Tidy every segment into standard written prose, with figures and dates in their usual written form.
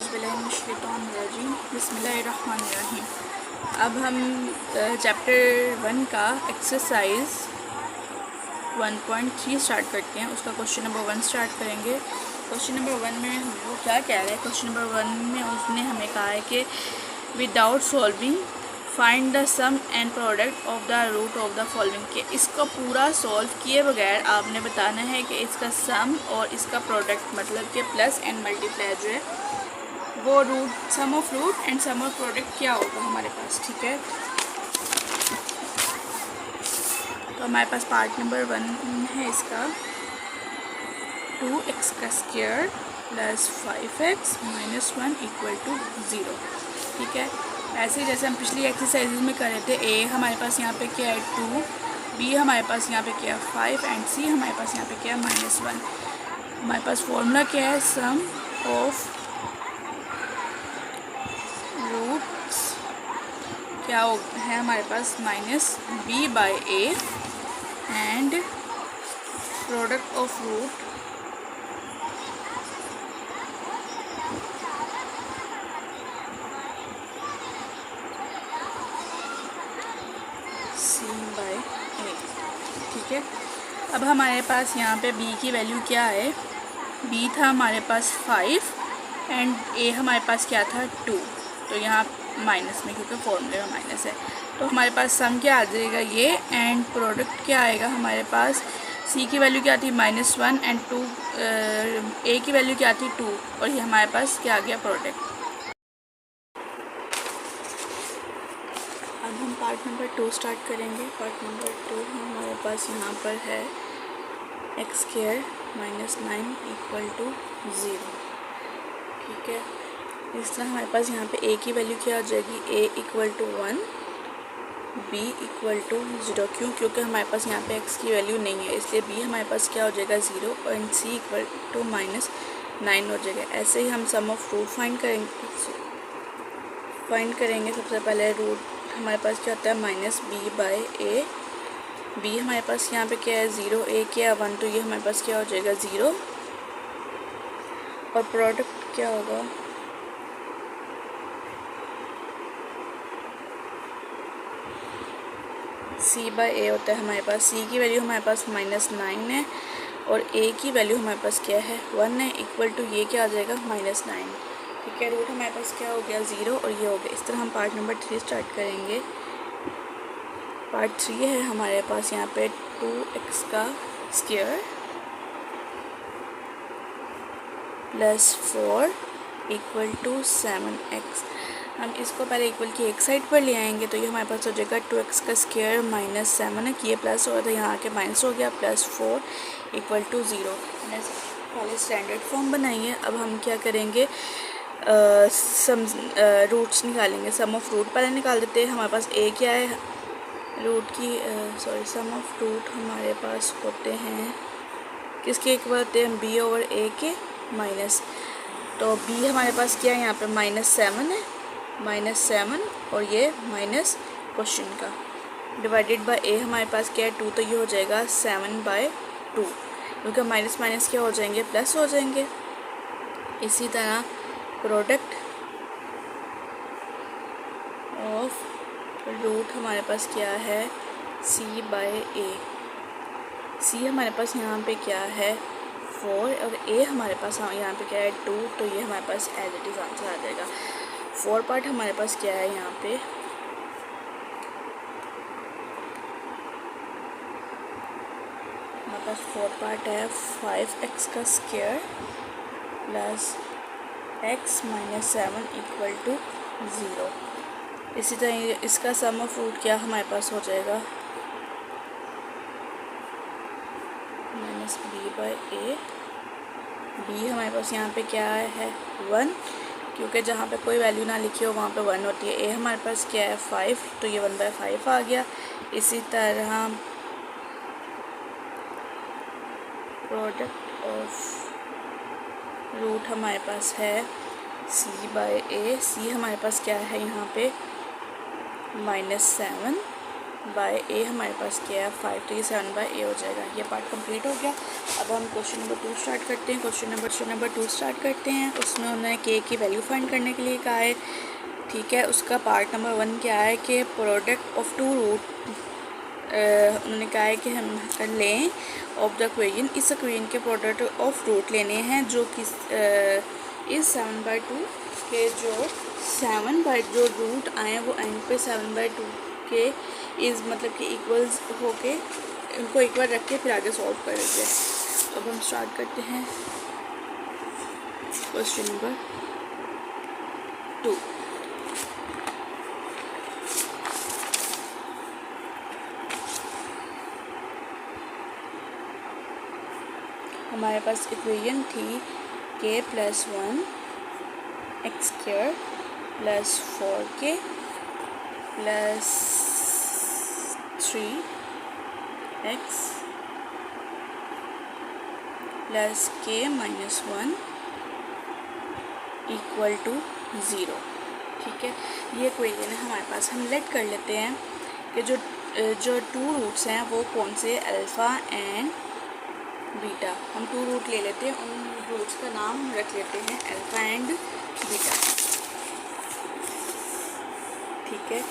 औज़ुबिल्लाहिमिनश्शैतानिर्रजीम बिस्मिल्लाहिर्रहमानिर्रहीम। अब हम चैप्टर 1 का एक्सरसाइज 1.3 स्टार्ट करते हैं। उसका क्वेश्चन नंबर 1 स्टार्ट करेंगे। क्वेश्चन नंबर 1 में वो क्या कह रहा है? क्वेश्चन नंबर 1 में उसने हमें कहा है कि without solving find the sum and product of the root of the following. के इसको पूरा सॉल्व किए बगैर आपने बताना है कि इसका सम और इसका प्रोडक्ट मतलब कि प्लस एंड मल्टीप्लाई जो है वो root sum of root and sum of product क्या होगा हमारे पास। ठीक है, तो हमारे पास पार्ट नंबर 1 है इसका 2x का square plus 5x minus 1 equal to 0। ठीक है, ऐसे ही जैसे हम पिछली एक्सरसाइजेज में कर रहे थे। a हमारे पास यहाँ पे क्या है 2, b हमारे पास यहाँ पे क्या है 5 एंड c हमारे पास यहाँ पे क्या है -1। हमारे पास फॉर्मूला क्या है? सम ऑफ रूट्स क्या है हमारे पास -b/a and product of root c/a। ठीक है, अब हमारे पास यहाँ पे b की वैल्यू क्या है? b था हमारे पास 5 एंड a हमारे पास क्या था 2। तो यहाँ माइनस में क्योंकि फॉर्मूले में माइनस है, तो हमारे पास सम क्या आ जाएगा ये एंड प्रोडक्ट क्या आएगा हमारे पास? c की वैल्यू क्या थी -1 एंड 2, a की वैल्यू क्या थी 2 और ये हमारे पास क्या आ गया प्रोडक्ट। अब हम पार्ट नंबर 2 स्टार्ट करेंगे। पार्ट नंबर 2 हमारे पास यहाँ पर है x² -9 इक्वल टू 0। ठीक है, इस तरह हमारे पास यहाँ पे a की वैल्यू क्या हो जाएगी? a equal to 1, b equal to 0। क्योंकि हमारे पास यहाँ पे x की वैल्यू नहीं है, इसलिए b हमारे पास क्या हो जाएगा 0 और c इक्वल टू -9 हो जाएगा। ऐसे ही हम सम ऑफ रूट फाइंड करेंगे। सबसे पहले रूट हमारे पास क्या होता है -b/a। b हमारे पास यहाँ पे क्या है 0, a क्या है 1, तो ये हमारे पास क्या हो जाएगा 0 और प्रोडक्ट क्या होगा? c/a होता है हमारे पास। c की वैल्यू हमारे पास -9 है और a की वैल्यू हमारे पास क्या है 1 है इक्वल टू ये क्या आ जाएगा -9। ठीक है, रूट हमारे पास क्या हो गया 0 और ये हो गया। इस तरह हम पार्ट नंबर 3 स्टार्ट करेंगे। पार्ट 3 है हमारे पास यहाँ पे 2x का square plus 4 equal to 7x। हम इसको पहले इक्वल की एक साइड पर ले आएंगे तो ये हमारे पास हो जाएगा 2x का स्क्वायर -7 है, ये प्लस हो था यहाँ आके माइनस हो गया, प्लस 4 इक्वल टू 0। पहले स्टैंडर्ड फॉर्म बनाइए। अब हम क्या करेंगे? सम रूट्स निकालेंगे। सम ऑफ रूट पहले निकाल देते हैं। हमारे पास a क्या है रूट की सम ऑफ रूट हमारे पास होते हैं किसके इक्वल होते हैं? b ओवर a के माइनस। तो b हमारे पास क्या है यहाँ पे -7 है, -7 और ये माइनस क्वेश्चन का डिवाइडेड बाय a हमारे पास क्या है 2, तो ये हो जाएगा 7/2 क्योंकि माइनस माइनस क्या हो जाएंगे प्लस हो जाएंगे। इसी तरह प्रोडक्ट ऑफ रूट हमारे पास क्या है c/a। c हमारे पास यहाँ पे क्या है 4 और a हमारे पास यहाँ पे क्या है 2, तो ये हमारे पास एज इट इज़ आंसर आ जाएगा। 4 पार्ट हमारे पास क्या है यहाँ पे हमारे पास 4 पार्ट है 5x का square plus x -7 equal to 0। इसी तरह इसका सम ऑफ रूट क्या हमारे पास हो जाएगा -b/a। b हमारे पास यहाँ पे क्या है 1, क्योंकि जहाँ पे कोई वैल्यू ना लिखी हो वहाँ पे 1 होती है। a हमारे पास क्या है 5, तो ये 1/5 आ गया। इसी तरह प्रोडक्ट ऑफ रूट हमारे पास है c/a। c हमारे पास क्या है यहाँ पे -7 बाय ए हमारे पास क्या है 5, तो ये 7 बाय ए हो जाएगा। ये पार्ट कंप्लीट हो गया। अब हम क्वेश्चन नंबर 2 स्टार्ट करते हैं। क्वेश्चन नंबर 2 स्टार्ट करते हैं। उसमें उन्होंने के की वैल्यू फाइंड करने के लिए कहा है। ठीक है, उसका पार्ट नंबर 1 क्या है कि प्रोडक्ट ऑफ टू रूट, उन्होंने कहा है कि हम कर लें ऑफ द इक्वेशन, इस इक्वेशन के प्रोडक्ट ऑफ रूट लेने हैं जो कि इस 7/2 के जो रूट आए हैं वो एंड पे 7/2 के इस मतलब कि इक्वल्स होके उनको इक्वल रख के फिर आगे सॉल्व कर लेते हैं। अब हम स्टार्ट करते हैं क्वेश्चन नंबर 2। हमारे पास इक्वेशन थी k + 1 x² + 4k + 3x + k - 1 = 0। ठीक है, ये इक्वेशन है हमारे पास। हम लेट कर लेते हैं कि जो टू रूट्स हैं वो कौन से, अल्फ़ा एंड बीटा। हम टू रूट ले लेते हैं, उन रूट्स का नाम रख लेते हैं अल्फ़ा एंड बीटा। ठीक है,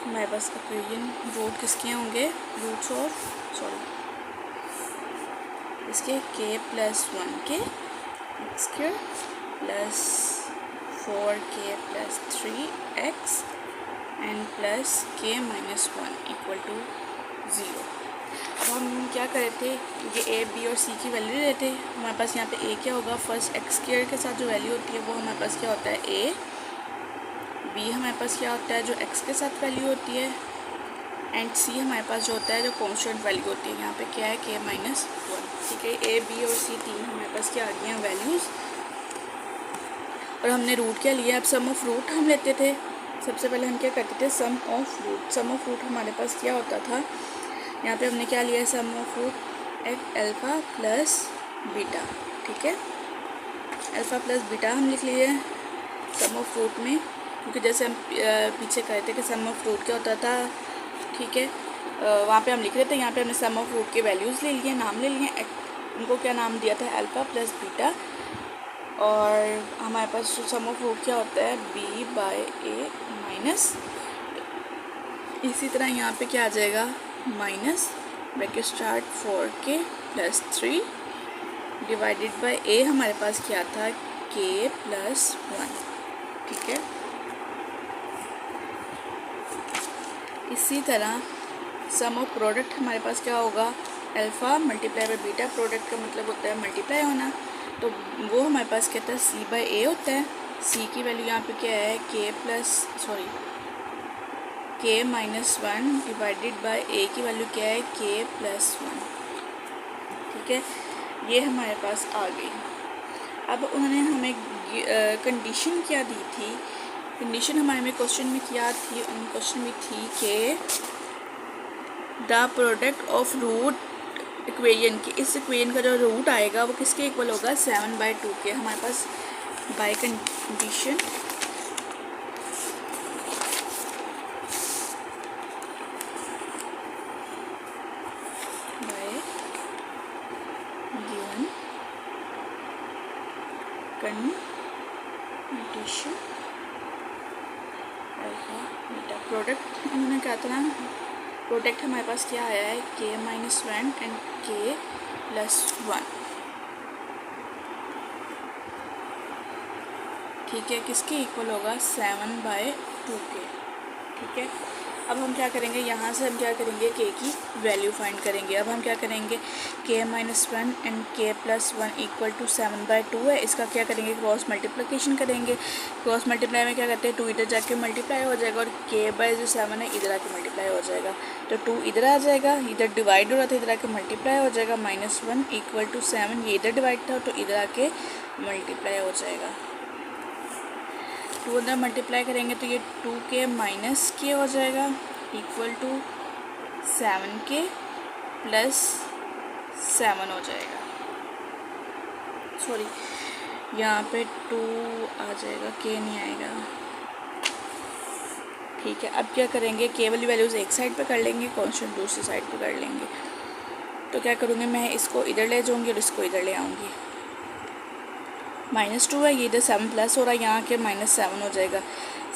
हमारे पास इक्वेशन रूट किसके होंगे, रूट्स ऑफ इसके k + 1 के x² + 4k + 3x and + k - 1 = 0। अब हम क्या कर रहे थे, ये a b और c की वैल्यू लेते हैं। हमारे पास यहाँ पे a क्या होगा, फर्स्ट x² के साथ जो वैल्यू होती है वो हमारे पास क्या होता है a, b हमारे पास क्या होता है जो x के साथ वैल्यू होती है, एंड c हमारे पास जो होता है जो कॉन्स्टेंट वैल्यू होती है। यहाँ पे क्या है k - 1। ठीक है, a b और c तीन हमारे पास क्या आ गई हैं वैल्यूज़, और हमने रूट क्या लिया। अब सम ऑफ रूट हम लेते थे। सबसे पहले हम क्या करते थे, sum of root. Sum of root हमारे पास क्या होता था, यहाँ पे हमने क्या लिया है, sum of root alpha plus beta. ठीक है, अल्फ़ा प्लस बीटा हम लिख लिए सम ऑफ रूट में, क्योंकि जैसे हम पीछे कहते थे कि सम ऑफ रूट क्या होता था। ठीक है, वहाँ पे हम लिख रहे थे, यहाँ पे हमने सम ऑफ रूट के वैल्यूज़ ले लिए, नाम ले लिए, उनको क्या नाम दिया था, अल्फ़ा प्लस बीटा। और हमारे पास जो सम ऑफ रूट क्या होता है, b/a माइनस, इसी तरह यहाँ पे क्या आ जाएगा, minus bracket start 4k + 3 divided by a हमारे पास क्या था, k + 1। ठीक है, इसी तरह सम ऑफ प्रोडक्ट हमारे पास क्या होगा, alpha multiply by beta. Product का मतलब होता है मल्टीप्लाई होना, तो वो हमारे पास क्या था, c/a होता है। c की वैल्यू यहाँ पे क्या है, k - 1 डिवाइडेड बाय a की वैल्यू क्या है, k + 1। ठीक है, ये हमारे पास आ गई। अब उन्होंने हमें कंडीशन क्या दी थी, कंडीशन हमारे में क्वेश्चन में क्या थी, उन क्वेश्चन में थी कि the product of root equation की, इस इक्वेशन का जो रूट आएगा वो किसके इक्वल होगा, 7/2 के। हमारे पास by condition by given condition alpha beta. Product उन्होंने क्या था ना, प्रोडक्ट हमारे पास क्या आया है, k - 1 एंड k + 1। ठीक है, किसके इक्वल होगा, 7/2 के। ठीक है, अब हम क्या करेंगे, यहाँ से हम क्या करेंगे, k की वैल्यू फाइंड करेंगे। अब हम क्या करेंगे, k - 1 एंड k + 1 = 7/2 है। इसका क्या करेंगे, क्रॉस मल्टीप्लिकेशन करेंगे। क्रॉस मल्टीप्लाई में क्या करते हैं, 2 इधर जाके मल्टीप्लाई हो जाएगा और k/7 है इधर आके मल्टीप्लाई हो जाएगा, तो 2 इधर आ जाएगा, इधर डिवाइड हो रहा था इधर आके मल्टीप्लाई हो जाएगा। -1 = 7, ये इधर डिवाइड था तो इधर आके मल्टीप्लाई हो जाएगा। 2 अंदर मल्टीप्लाई करेंगे तो ये 2k - k हो जाएगा, इक्वल टू 7k प्लस 7 हो जाएगा, सॉरी यहाँ पे 2 आ जाएगा, k नहीं आएगा। ठीक है, अब क्या करेंगे, k वाली वैल्यूज़ एक साइड पे कर लेंगे, कांस्टेंट दूसरी साइड पे कर लेंगे। तो क्या करूँगी मैं, इसको इधर ले जाऊँगी और इसको इधर ले आऊँगी। -2 है, ये इधर 7 प्लस हो रहा है, यहाँ के -7 हो जाएगा।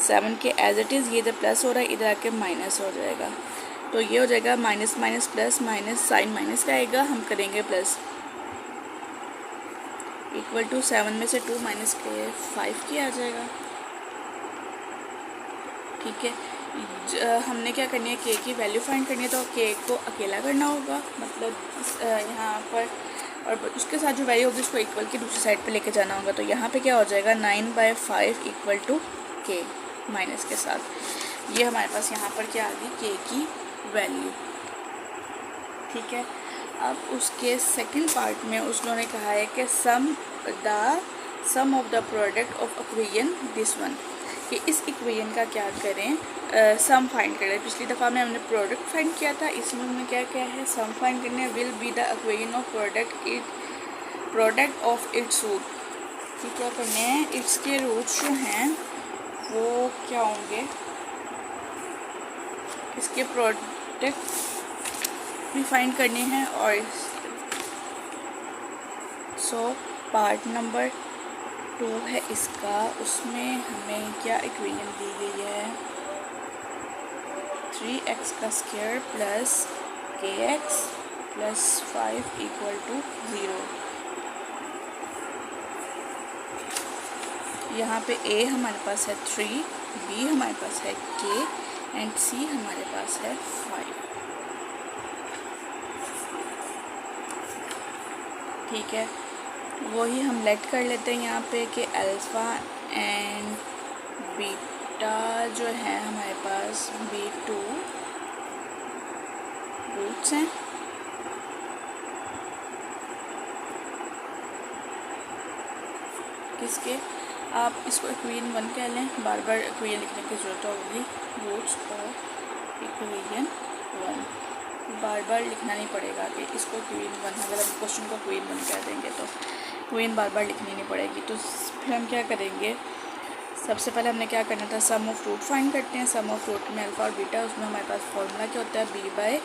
7 के एज इट इज़, ये इधर प्लस हो रहा है, इधर आके माइनस हो जाएगा। तो ये हो जाएगा minus minus plus, minus sign minus का आएगा, हम करेंगे प्लस, इक्वल टू 7 में से 2 माइनस के 5 की आ जाएगा। ठीक है, हमने क्या करनी है, k की वैल्यू फाइंड करनी है, तो k को अकेला करना होगा, मतलब यहाँ पर, और उसके साथ जो वैल्यू होगी उसको इक्वल की दूसरी साइड पे लेके जाना होगा। तो यहाँ पे क्या हो जाएगा, 9/5 इक्वल टू k माइनस के साथ। ये हमारे पास यहाँ पर क्या आ गई, k की वैल्यू। ठीक है, अब उसके सेकंड पार्ट में उन्होंने कहा है कि sum of the product of equation this one, कि इस इक्वेशन का क्या करें, सम फाइंड करें। पिछली दफ़ा में हमने प्रोडक्ट फाइंड किया था, इसमें हमने क्या क्या है, सम फाइंड करने, will be the equation of product of its root. कि क्या करने हैं, इसके रूट्स जो हैं वो क्या होंगे, इसके प्रोडक्ट भी फाइंड करने हैं। और सो पार्ट नंबर 2 है इसका, उसमें हमें क्या इक्वेशन दी गई है, 3x का square plus kx plus 5 equal to 0। यहाँ पे a हमारे पास है 3, b हमारे पास है k एंड c हमारे पास है 5। ठीक है, वही हम लेट कर लेते हैं यहाँ पे कि अल्फ़ा एंड बीटा जो है हमारे पास B2 रूट्स हैं। किसके, आप इसको इक्वेशन 1 कह लें, बार बार इक्वेशन लिखने की ज़रूरत होगी। रूट्स ऑफ इक्वेशन 1 बार बार लिखना नहीं पड़ेगा कि इसको इक्वेशन 1, अगर हम क्वेश्चन को इक्वेशन 1 कह देंगे तो इक्वेशन बार बार लिखनी नहीं पड़ेगी। तो फिर हम क्या करेंगे, सबसे पहले हमने क्या करना था, सम ऑफ रूट फाइंड करते हैं। सम ऑफ रूट में अल्फ़ा और बीटा, उसमें हमारे पास फॉर्मूला क्या होता है, b/a।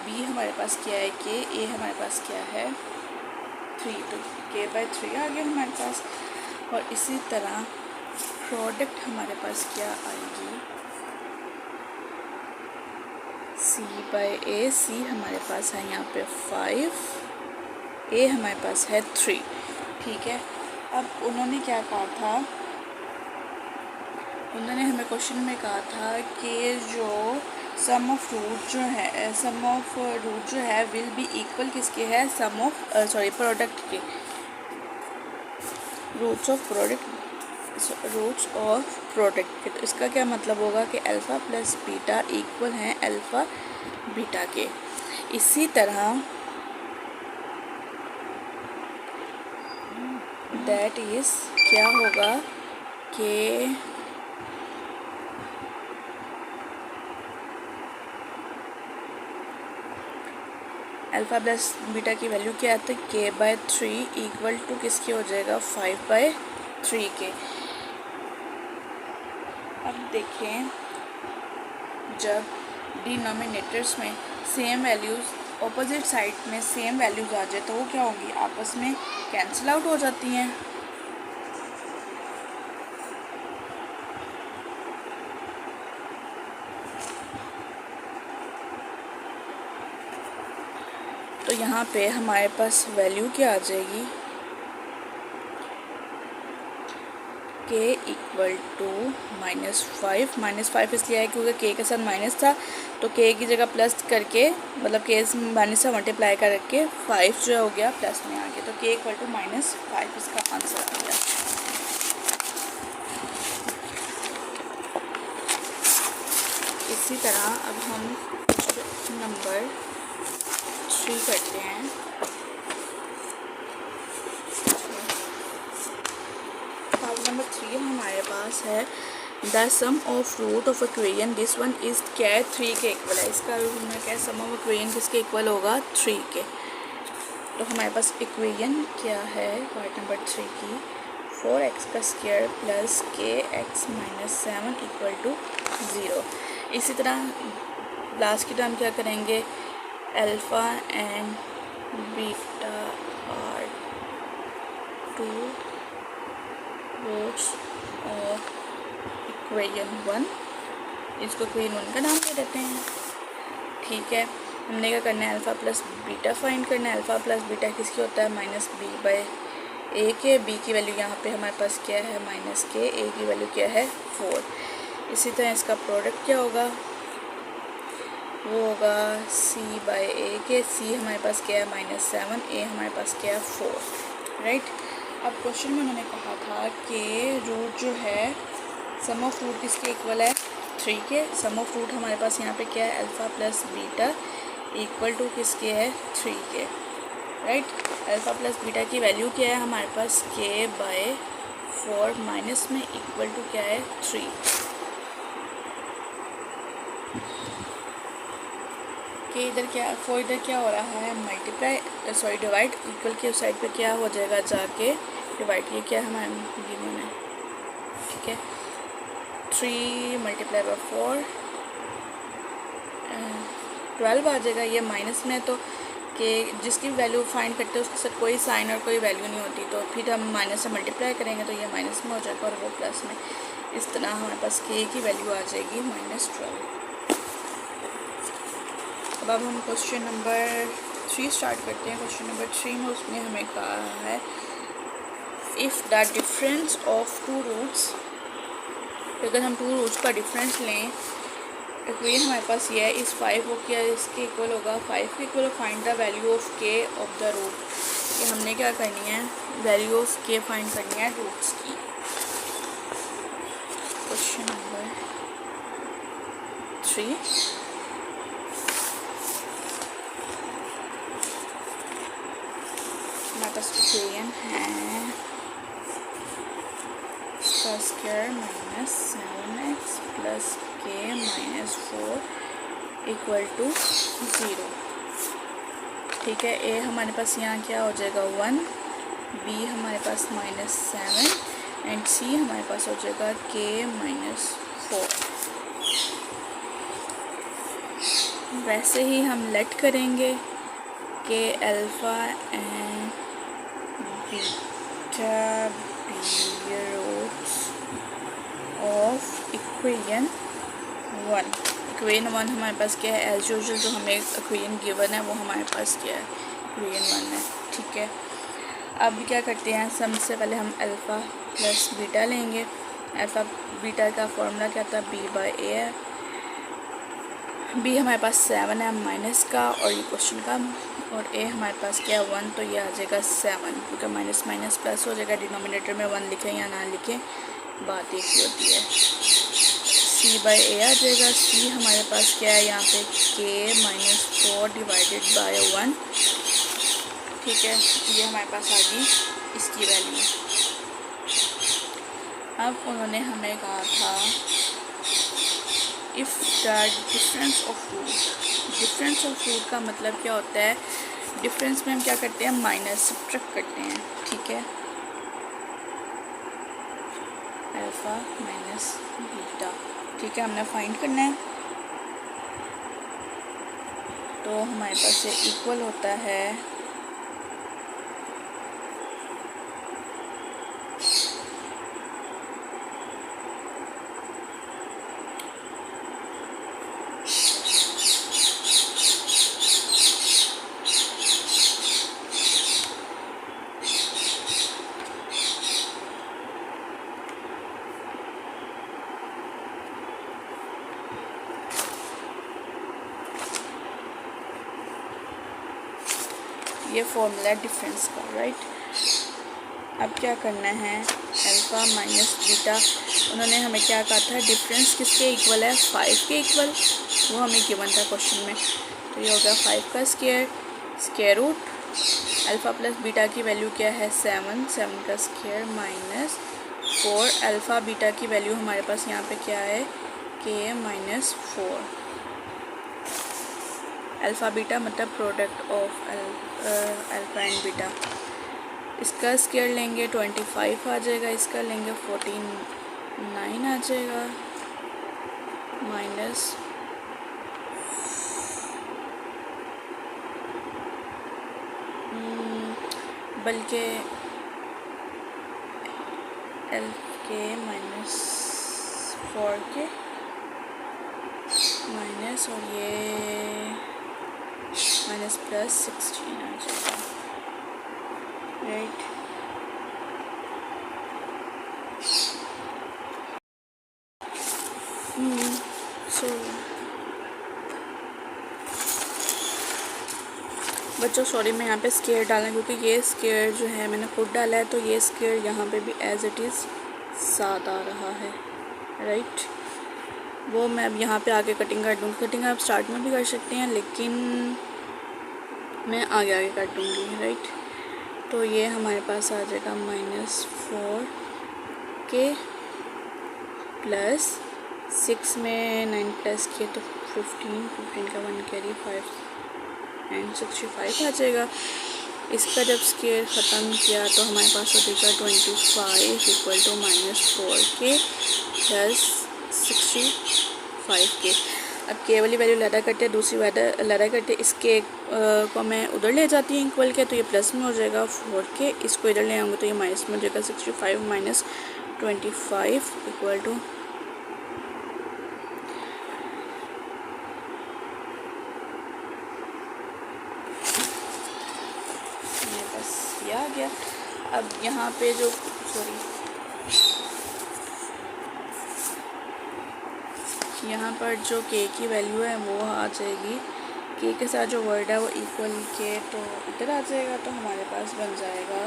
b हमारे पास क्या है, k। a हमारे पास क्या है, 3, तो k/3 आ गया हमारे पास। और इसी तरह प्रोडक्ट हमारे पास क्या आएगी, c/a। c हमारे पास है यहाँ पे 5, a हमारे पास है 3। ठीक है, अब उन्होंने क्या कहा था, उन्होंने हमें क्वेश्चन में कहा था कि जो सम ऑफ रूट जो है विल बी इक्वल किसके है, प्रोडक्ट के, रूट्स ऑफ प्रोडक्ट के। तो इसका क्या मतलब होगा कि अल्फ़ा प्लस बीटा इक्वल हैं अल्फ़ा बीटा के। इसी तरह दैट इज़ क्या होगा कि अल्फ़ा प्लस बीटा की वैल्यू क्या आती है, k/3 इक्वल टू किसके हो जाएगा, 5/3 के। अब देखें, जब डिनोमिनेटर्स में सेम वैल्यूज़, ऑपोजिट साइड में सेम वैल्यूज़ आ जाए तो वो क्या होंगी, आपस में कैंसिल आउट हो जाती हैं। तो यहाँ पे हमारे पास वैल्यू क्या आ जाएगी, k इक्वल टू -5 इसलिए है क्योंकि k के साथ माइनस था, तो k की जगह प्लस करके, मतलब k माइनस से मल्टीप्लाई करके 5 जो हो गया प्लस में आ गया। तो k इक्वल टू -5 इसका आंसर आ गया। इसी तरह अब हम नंबर 3 करते हैं। प्रॉब्लम नंबर 3 हमारे पास है the sum of root of equation this one is क्या है 3 के इक्वल है। इसका रूट में क्या है, सम ऑफ इक्वेशन किसके इक्वल होगा 3 के। तो हमारे पास इक्वेशन क्या है पार्ट नंबर 3 की 4x का square plus K X minus 7 equal to 0। इसी तरह लास्ट की टर्म क्या करेंगे, alpha and beta are 2 roots of equation 1। इसको इक्वेशन 1 का नाम दे देते हैं। ठीक है, हमने क्या करना है, अल्फ़ा प्लस बीटा फाइंड करना है। अल्फ़ा प्लस बीटा किसकी होता है, माइनस बी बाई ए के। बी की वैल्यू यहाँ पे हमारे पास क्या है, माइनस के। ए की वैल्यू क्या है 4। इसी तरह इसका प्रोडक्ट क्या होगा, वो होगा सी बाई ए के। सी हमारे पास क्या है -7, ए हमारे पास क्या है 4, राइट। अब क्वेश्चन में उन्होंने कहा था कि रूट जो है सम ऑफ रूट किसके इक्वल है 3 के। सम ऑफ रूट हमारे पास यहाँ पे क्या है, alpha plus beta equal to किसके है 3 K, right. Alpha plus beta की वैल्यू क्या है हमारे पास के बाय 4 माइनस में इक्वल टू क्या है 3। के इधर क्या फोर इधर क्या हो रहा है, मल्टीप्लाई सॉरी डिवाइड, इक्वल के उस साइड पे क्या हो जाएगा जाके डिवाइड। ये क्या हमारे गिवन है, ठीक है। 3 मल्टीप्लाई बाई 4 12 आ जाएगा। ये माइनस में तो कि जिसकी वैल्यू फाइंड करते हैं उसके साथ कोई साइन और कोई वैल्यू नहीं होती, तो फिर हम माइनस से मल्टीप्लाई करेंगे तो ये माइनस में हो जाएगा और वो प्लस में। इस तरह हमारे पास के की वैल्यू आ जाएगी -12। अब हम क्वेश्चन नंबर 3 स्टार्ट करते हैं। क्वेश्चन नंबर 3 में उसमें हमें कहा है if the difference of 2 roots, अगर हम 2 रूट्स का डिफरेंस लें, इक्वेशन हमारे पास ये है इस 5 को क्या इसके इक्वल होगा 5 के equal, find the value of K of the root. कि हमने क्या करनी है, वैल्यू ऑफ के फाइंड करनी है रूट्स की। क्वेश्चन नंबर 3 हमारे पास इक्वेशन है इसका स्क्वायर -7x प्लस के -4 इक्वल टू 0। ठीक है, ए हमारे पास यहाँ क्या हो जाएगा 1, बी हमारे पास -7 एंड सी हमारे पास हो जाएगा के -4। वैसे ही हम लेट करेंगे कि alpha and beta be roots of equation 1। Equation 1 हमारे पास क्या है, एज यूजुअल जो हमें इक्वेशन गिवन है वो हमारे पास क्या है इक्वेशन 1 है। ठीक है, अब क्या करते हैं, सबसे पहले हम अल्फ़ा प्लस बीटा लेंगे। अल्फ़ा बीटा का फॉर्मूला क्या था, बी बाई ए है। बी हमारे पास 7 है माइनस का और ये क्वेश्चन का, और ए हमारे पास क्या है 1, तो ये आ जाएगा 7, क्योंकि माइनस माइनस प्लस हो जाएगा। डिनोमिनेटर में 1 लिखें या ना लिखें बात एक ही होती है। सी बाई ए आ जाएगा। सी हमारे पास क्या है यहाँ पे के -4 डिवाइडेड बाय 1। ठीक है, ये हमारे पास आ गई इसकी वैल्यू। अब उन्होंने हमें कहा था if the difference of root, difference of root का मतलब क्या होता है, डिफरेंस में हम क्या करते हैं माइनस सब्ट्रैक्ट करते हैं। ठीक है, अल्फ़ा माइनस बीटा। ठीक है, हमने फाइंड करना है, तो हमारे पास ये इक्वल होता है ये फॉर्मूला डिफरेंस का, राइट। अब क्या करना है, अल्फ़ा माइनस बीटा, उन्होंने हमें क्या कहा था, डिफरेंस किसके इक्वल है 5 के इक्वल, वो हमें गिवन था क्वेश्चन में। तो ये हो गया 5 का square root, alpha plus beta की वैल्यू क्या है 7 का स्क्वायर माइनस 4 अल्फ़ा बीटा की वैल्यू हमारे पास यहाँ पे क्या है के माइनस 4। अल्फ़ा बीटा मतलब product of alpha and beta. इसका स्क्वायर लेंगे 25 आ जाएगा, इसका लेंगे 49 आ जाएगा, माइनस बल्कि एल के माइनस 4 के माइनस और ये माइनस प्लस 16 आ जाएगा, राइट। बच्चों सॉरी मैं यहाँ पे स्क्वायर डाला क्योंकि ये स्क्वायर जो है मैंने खुद डाला है, तो ये स्क्वायर यहाँ पे भी एज इट इज़ 7 आ रहा है, राइट। वो मैं अब यहाँ पे आगे कटिंग कर दूँगी। कटिंग आप स्टार्ट में भी कर सकते हैं, लेकिन मैं आगे आगे कर दूँगी, राइट। तो ये हमारे पास आ जाएगा -4 के प्लस 6 में 9 प्लस किए तो 15 का 1 कैरी 5 एंड 65 आ जाएगा। इसका जब स्क्वायर ख़त्म किया तो हमारे पास हो जाएगा 25 इक्वल टू -4 के प्लस 65 के। अब के वाली वैल्यू लड़ा करते हैं, दूसरी लड़ा करते हैं, इसके को मैं उधर ले जाती हूँ इक्वल के, तो ये प्लस में हो जाएगा 4 के, इसको इधर ले आऊँगी तो ये माइनस में हो जाएगा 65 माइनस 25 इक्वल टू आ गया। अब यहाँ पे जो यहाँ पर जो के की वैल्यू है वो आ जाएगी, के के साथ जो वर्ड है वो इक्वल के तो इधर आ जाएगा, तो हमारे पास बन जाएगा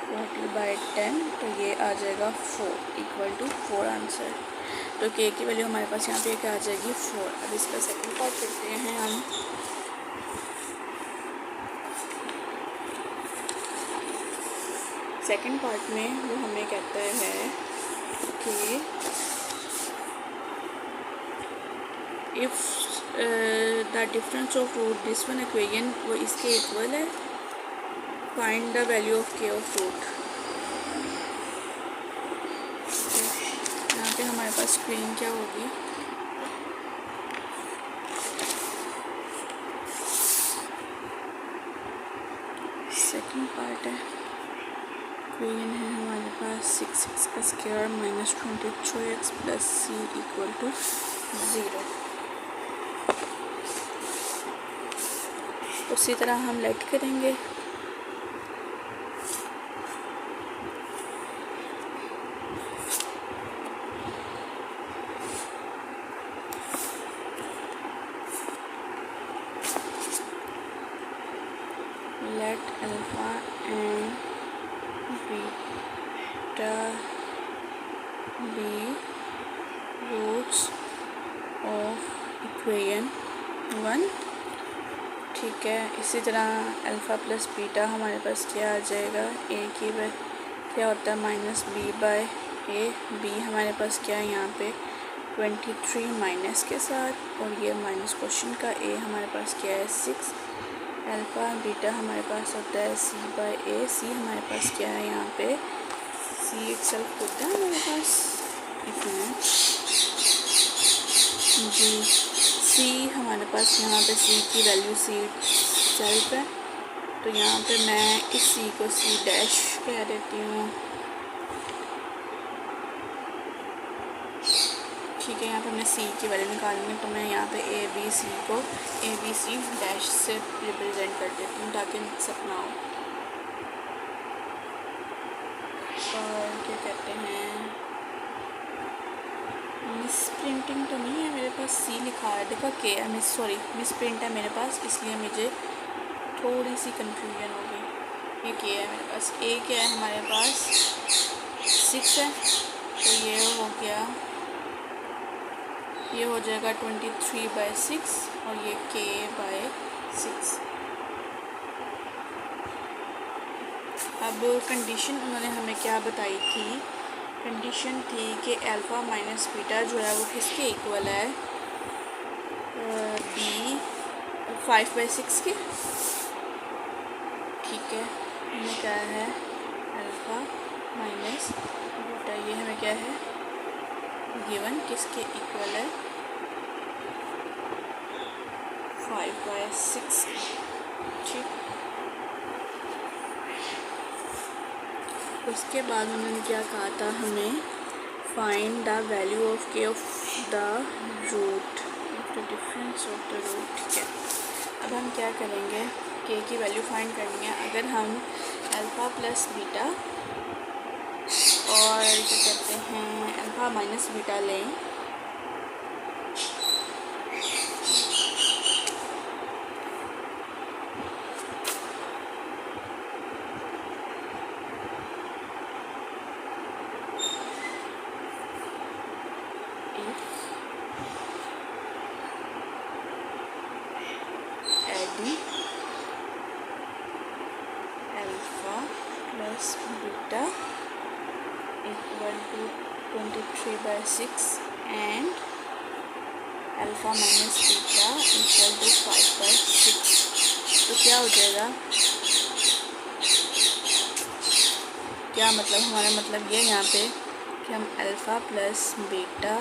40/10, तो ये आ जाएगा 4 इक्वल टू 4 आंसर। तो के की वैल्यू हमारे पास यहाँ पे क्या आ जाएगी 4। अब इसका सेकंड पार्ट करते हैं हम। सेकंड पार्ट में वो हमें कहता है कि if the difference of root this one equation वो इसके इक्वल है, find the value of K of root. यहाँ पे हमारे पास स्क्रीन क्या होगी, सेकंड पार्ट है, इक्वेशन है हमारे पास 6x का square minus 22x plus C equal to 0। उसी तरह हम लेट करेंगे। Let alpha and beta be roots of equation 1। ठीक है, इसी तरह अल्फ़ा प्लस बीटा हमारे पास क्या आ जाएगा, ए की क्या होता है -b/a, बी हमारे पास क्या है यहाँ पे 23 माइनस के साथ, और ये माइनस क्वेश्चन का ए हमारे पास क्या है 6। अल्फ़ा बीटा हमारे पास होता है c/a, सी हमारे पास क्या है यहाँ पे सी इटसेल्फ होता है हमारे पास इतना जी, सी हमारे पास यहाँ पे सी की वैल्यू सी सेल्फ है, तो यहाँ पे मैं इस सी को सी डैश कह देती हूँ। ठीक है, यहाँ पे मैं सी की वैल्यू निकालूंगी, तो मैं यहाँ पे ए बी सी को ए बी सी डैश से रिप्रेजेंट कर देती हूँ ताकि मिक्सअप ना हो। और क्या कहते हैं, मिस प्रिंटिंग तो नहीं है मेरे पास, सी लिखा है देखा के है, मिस प्रिंट है मेरे पास, इसलिए मुझे थोड़ी सी कंफ्यूजन हो गई। ये के है मेरे पास, ए क्या है हमारे पास 6 है, तो ये हो गया, ये हो जाएगा 23/6 और ये k/6। अब कंडीशन उन्होंने हमें क्या बताई थी कंडीशन थी कि अल्फ़ा माइनस बीटा जो है वो किसके इक्वल है, बी 5/6 के। ठीक है, हमें क्या है अल्फ़ा माइनस बीटा, ये हमें क्या है गिवन किसके इक्वल है 5/6। ठीक, उसके बाद उन्होंने क्या कहा था हमें, find the value of K of the root, the difference of the root. ठीक है, अब हम क्या करेंगे, के की वैल्यू फाइंड करनी है। अगर हम अल्फ़ा प्लस बीटा और क्या कहते हैं अल्फ़ा माइनस बीटा लें, alpha plus beta equal to 23/6 and alpha minus beta equal to 5/6, तो क्या हो जाएगा, क्या मतलब, हमारा मतलब ये यहाँ पे कि हम alpha plus beta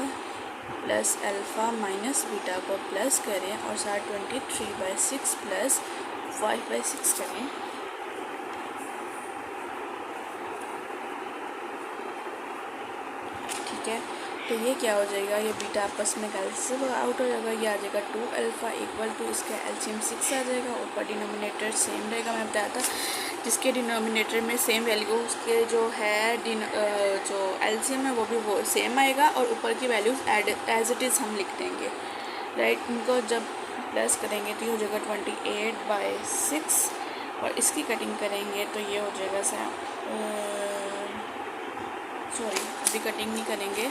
plus alpha minus beta को प्लस करें और साथ 23/6 प्लस 5/6 करें। ठीक है, तो ये क्या हो जाएगा, ये बीटा आपस में कैंसिल आउट हो जाएगा, ये आ जाएगा 2 अल्फ़ा इक्वल टू इसका एलसीएम 6 आ जाएगा, ऊपर डिनोमिनेटर सेम रहेगा। मैं बताया था जिसके डिनोमिनेटर में सेम वैल्यू उसके जो है जो एलसीएम है वो भी वो सेम आएगा और ऊपर की वैल्यूज एज इट इज़ हम लिख देंगे। राइट, इनको जब प्लस करेंगे तो ये हो जाएगा 28/6 और इसकी कटिंग करेंगे तो ये हो जाएगा सॉरी अभी कटिंग नहीं करेंगे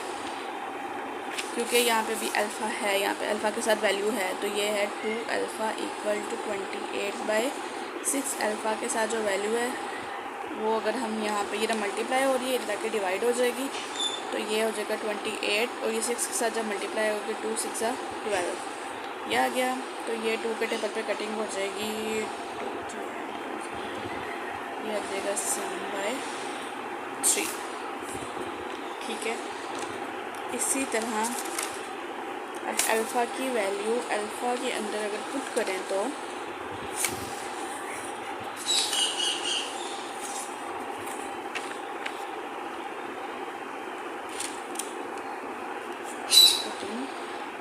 क्योंकि यहाँ पे भी अल्फ़ा है, यहाँ पे अल्फ़ा के साथ वैल्यू है, तो ये है 2 अल्फ़ा इक्वल टू 28/6। अल्फ़ा के साथ जो वैल्यू है वो अगर हम यहाँ पे ये मल्टीप्लाई हो रही है ताकि डिवाइड हो जाएगी, तो ये हो जाएगा 28 और ये 6 के साथ जब मल्टीप्लाई होगी 2 6 12 ये आ गया। तो ये 2 के टेबल पे कटिंग हो जाएगी, ये आ जाएगा 7/3। ठीक है, इसी तरह अल्फ़ा की वैल्यू अल्फ़ा के अंदर अगर पुट करें तो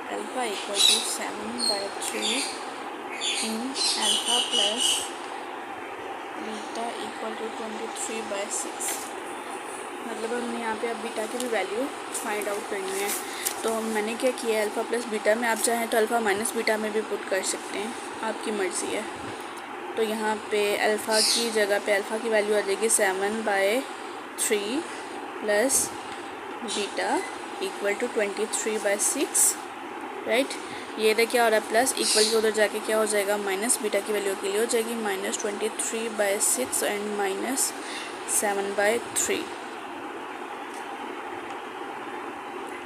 alpha equal to 7/3 in alpha plus beta equal to 23/6। मतलब हमने यहाँ पे अब बीटा की भी वैल्यू फाइंड आउट करनी है। तो मैंने क्या किया है, अल्फ़ा प्लस बीटा में आप चाहें तो अल्फ़ा माइनस बीटा में भी पुट कर सकते हैं, आपकी मर्ज़ी है। तो यहाँ पे अल्फ़ा की जगह पे अल्फ़ा की वैल्यू आ जाएगी 7/3 plus beta equal to 23/6। Right, ये इधर क्या हो रहा है प्लस, इक्वल के उधर जाके क्या हो जाएगा माइनस, बीटा की वैल्यू के लिए हो जाएगी -23/6 एंड -7/3।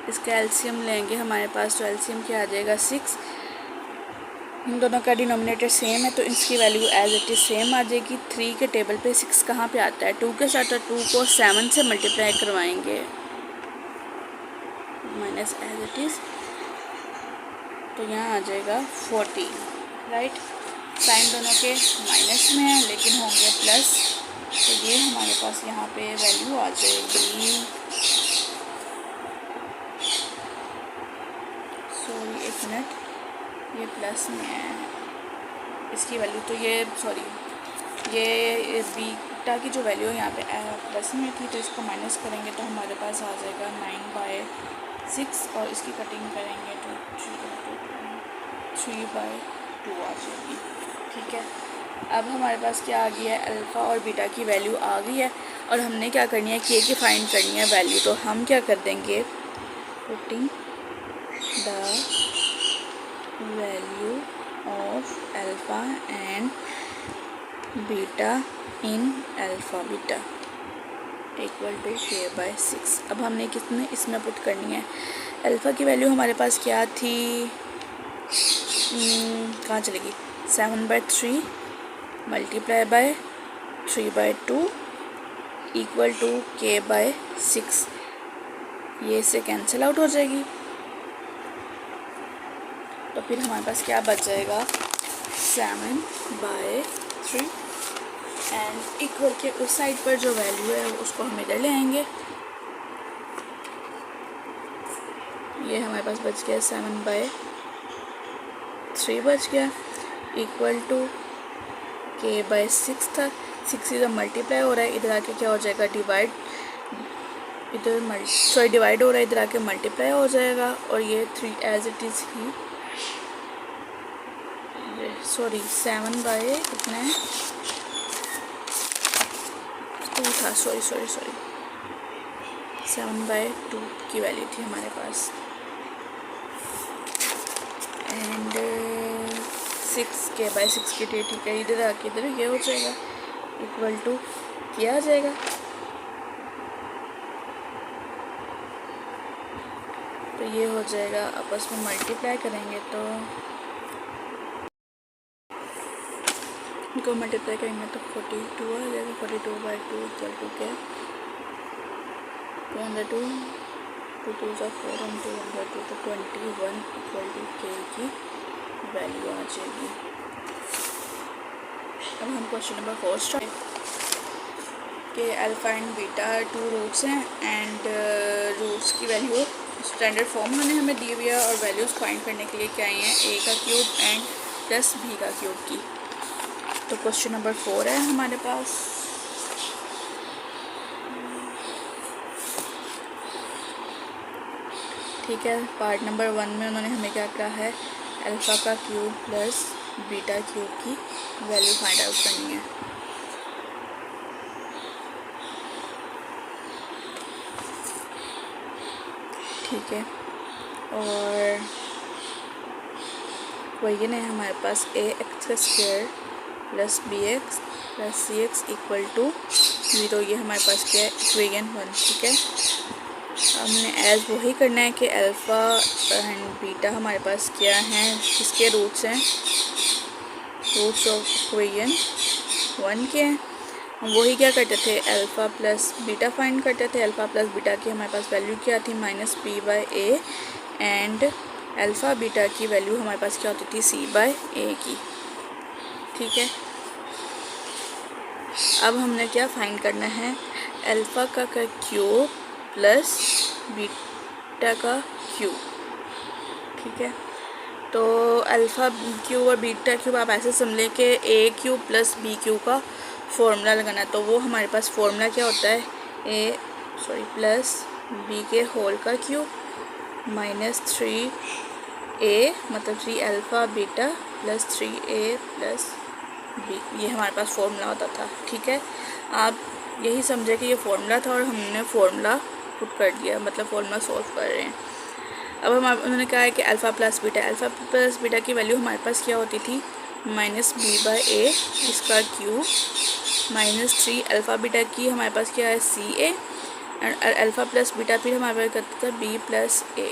इसका एलसीएम लेंगे हमारे पास, तो एलसीएम क्या आ जाएगा 6। इन दोनों का डिनोमिनेटर सेम है तो इसकी value as it is same आ जाएगी। 3 के टेबल पे 6 कहाँ पे आता है, 2 के साथ, तो 2 को 7 से मल्टीप्लाई करवाएंगे माइनस एज इट इज़, तो यहाँ आ जाएगा 14। राइट, साइन दोनों के माइनस में है लेकिन होंगे प्लस, तो ये हमारे पास यहाँ पे वैल्यू आ जाएगी, सॉरी एक मिनट, ये प्लस में है इसकी वैल्यू, तो ये सॉरी ये बीटा की जो वैल्यू है यहाँ पे प्लस में थी, तो इसको माइनस करेंगे तो हमारे पास आ जाएगा 9/6 और इसकी कटिंग करेंगे तो 3/2 आ जाएगी। ठीक है, अब हमारे पास क्या आ गया है, अल्फ़ा और बीटा की वैल्यू आ गई है और हमने क्या करनी है, के की फाइंड करनी है वैल्यू। तो हम क्या कर देंगे, putting the value of alpha and beta in alpha beta. Equal to k/6। अब हमने कितने इसमें पुट करनी है, अल्फ़ा की वैल्यू हमारे पास क्या थी, कहाँ चलेगी, 7/3 multiply by 3/2 equal to k/6। ये इससे कैंसिल आउट हो जाएगी, तो फिर हमारे पास क्या बच जाएगा, 7/3 एंड इक्वल के उस साइड पर जो वैल्यू है उसको हम इधर ले आएंगे। ये हमारे पास बच गया 7/3 बच गया, इक्वल टू k/6 था। 6 इधर मल्टीप्लाई हो रहा है, इधर आके क्या हो जाएगा, डिवाइड, इधर डिवाइड हो रहा है, इधर आके मल्टीप्लाई हो जाएगा, और ये 3 एज इट इज़ ही 7 कितना है, 2 था, सॉरी 7/2 की वैल्यू थी हमारे पास, एंड 6 k/6 की थी, ठीक है। इधर आके इधर ये हो जाएगा, इक्वल टू किया जाएगा, तो ये हो जाएगा, आपस में मल्टीप्लाई करेंगे तो इनको मल्टीप्लाई करेंगे तो 42 आ जाएगा। 42/2 इक्वल टू क्या, 2/2, 2 2 4 और 2/2 तो 21 इक्वल टू k की वैल्यू आ जाएगी। अब हम क्वेश्चन नंबर 4 स्टार्ट के अल्फ़ा एंड बीटा 2 रूट्स हैं, एंड रूट्स की वैल्यू स्टैंडर्ड फॉर्म में हमें दी हुई है, और वैल्यूज़ फाइंड करने के लिए क्या आई हैं, a का क्यूब एंड प्लस b का क्यूब की। तो क्वेश्चन नंबर 4 है हमारे पास, ठीक है। पार्ट नंबर 1 में उन्होंने हमें क्या कहा है, अल्फ़ा का क्यूब प्लस बीटा क्यूब की वैल्यू फाइंड आउट करनी है। ठीक है, और वही है हमारे पास ax² plus bx plus cx equal to 0, ये हमारे पास क्या है, इक्वेशन 1, ठीक है। हमने एज वही करना है कि अल्फ़ा एंड बीटा हमारे पास क्या हैं, किसके रूट्स हैं, रूट्स ऑफ इक्वेशन 1 के हैं। हम वही क्या करते थे, अल्फ़ा प्लस बीटा फाइंड करते थे। अल्फ़ा प्लस बीटा की हमारे पास वैल्यू क्या थी, -p/a, एंड अल्फ़ा बीटा की वैल्यू हमारे पास क्या होती थी, c/a की, ठीक है। अब हमने क्या फाइंड करना है, अल्फ़ा का क्यूब प्लस बीटा का क्यूब, ठीक है। तो अल्फ़ा क्यूब और बीटा क्यूब आप ऐसे समझें कि a cube plus b cube का फॉर्मूला लगाना है। तो वो हमारे पास फॉर्मूला क्या होता है, प्लस b के होल का क्यूब -3a, मतलब 3 alpha beta plus 3a plus b, ये हमारे पास फॉर्मूला होता था, ठीक है। आप यही समझे कि ये फॉर्मूला था और हमने फॉर्मूला पुट कर दिया, मतलब फॉर्मूला सॉल्व कर रहे हैं। अब उन्होंने कहा है कि अल्फ़ा प्लस बीटा की वैल्यू हमारे पास क्या होती थी, -b/a इसका क्यूब, -3 अल्फ़ा बीटा की हमारे पास क्या है, ca, and alpha plus beta फिर हमारे पास करता था b प्लस a।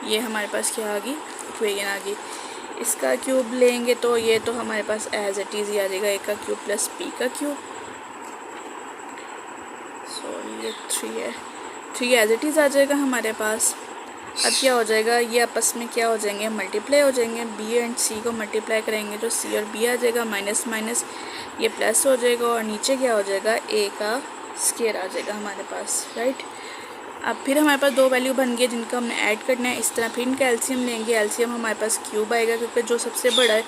ये हमारे पास क्या आ गई, इक्वेशन आ गई। इसका क्यूब लेंगे तो ये तो हमारे पास एज इट इज़ ही आ जाएगा, a का क्यूब प्लस b का क्यूब, सॉरी ये 3 है, 3 एज इट इज़ आ जाएगा हमारे पास। अब क्या हो जाएगा, ये आपस में क्या हो जाएंगे, मल्टीप्लाई हो जाएंगे, b एंड c को मल्टीप्लाई करेंगे तो c और b आ जाएगा, माइनस माइनस ये प्लस हो जाएगा, और नीचे क्या हो जाएगा, a का स्क्वायर आ जाएगा हमारे पास, राइट। अब फिर हमारे पास 2 वैल्यू बन गई जिनका हमने ऐड करना है। इस तरह फिर इनका एलसीएम लेंगे, एलसीएम हमारे पास क्यूब आएगा, क्योंकि जो सबसे बड़ा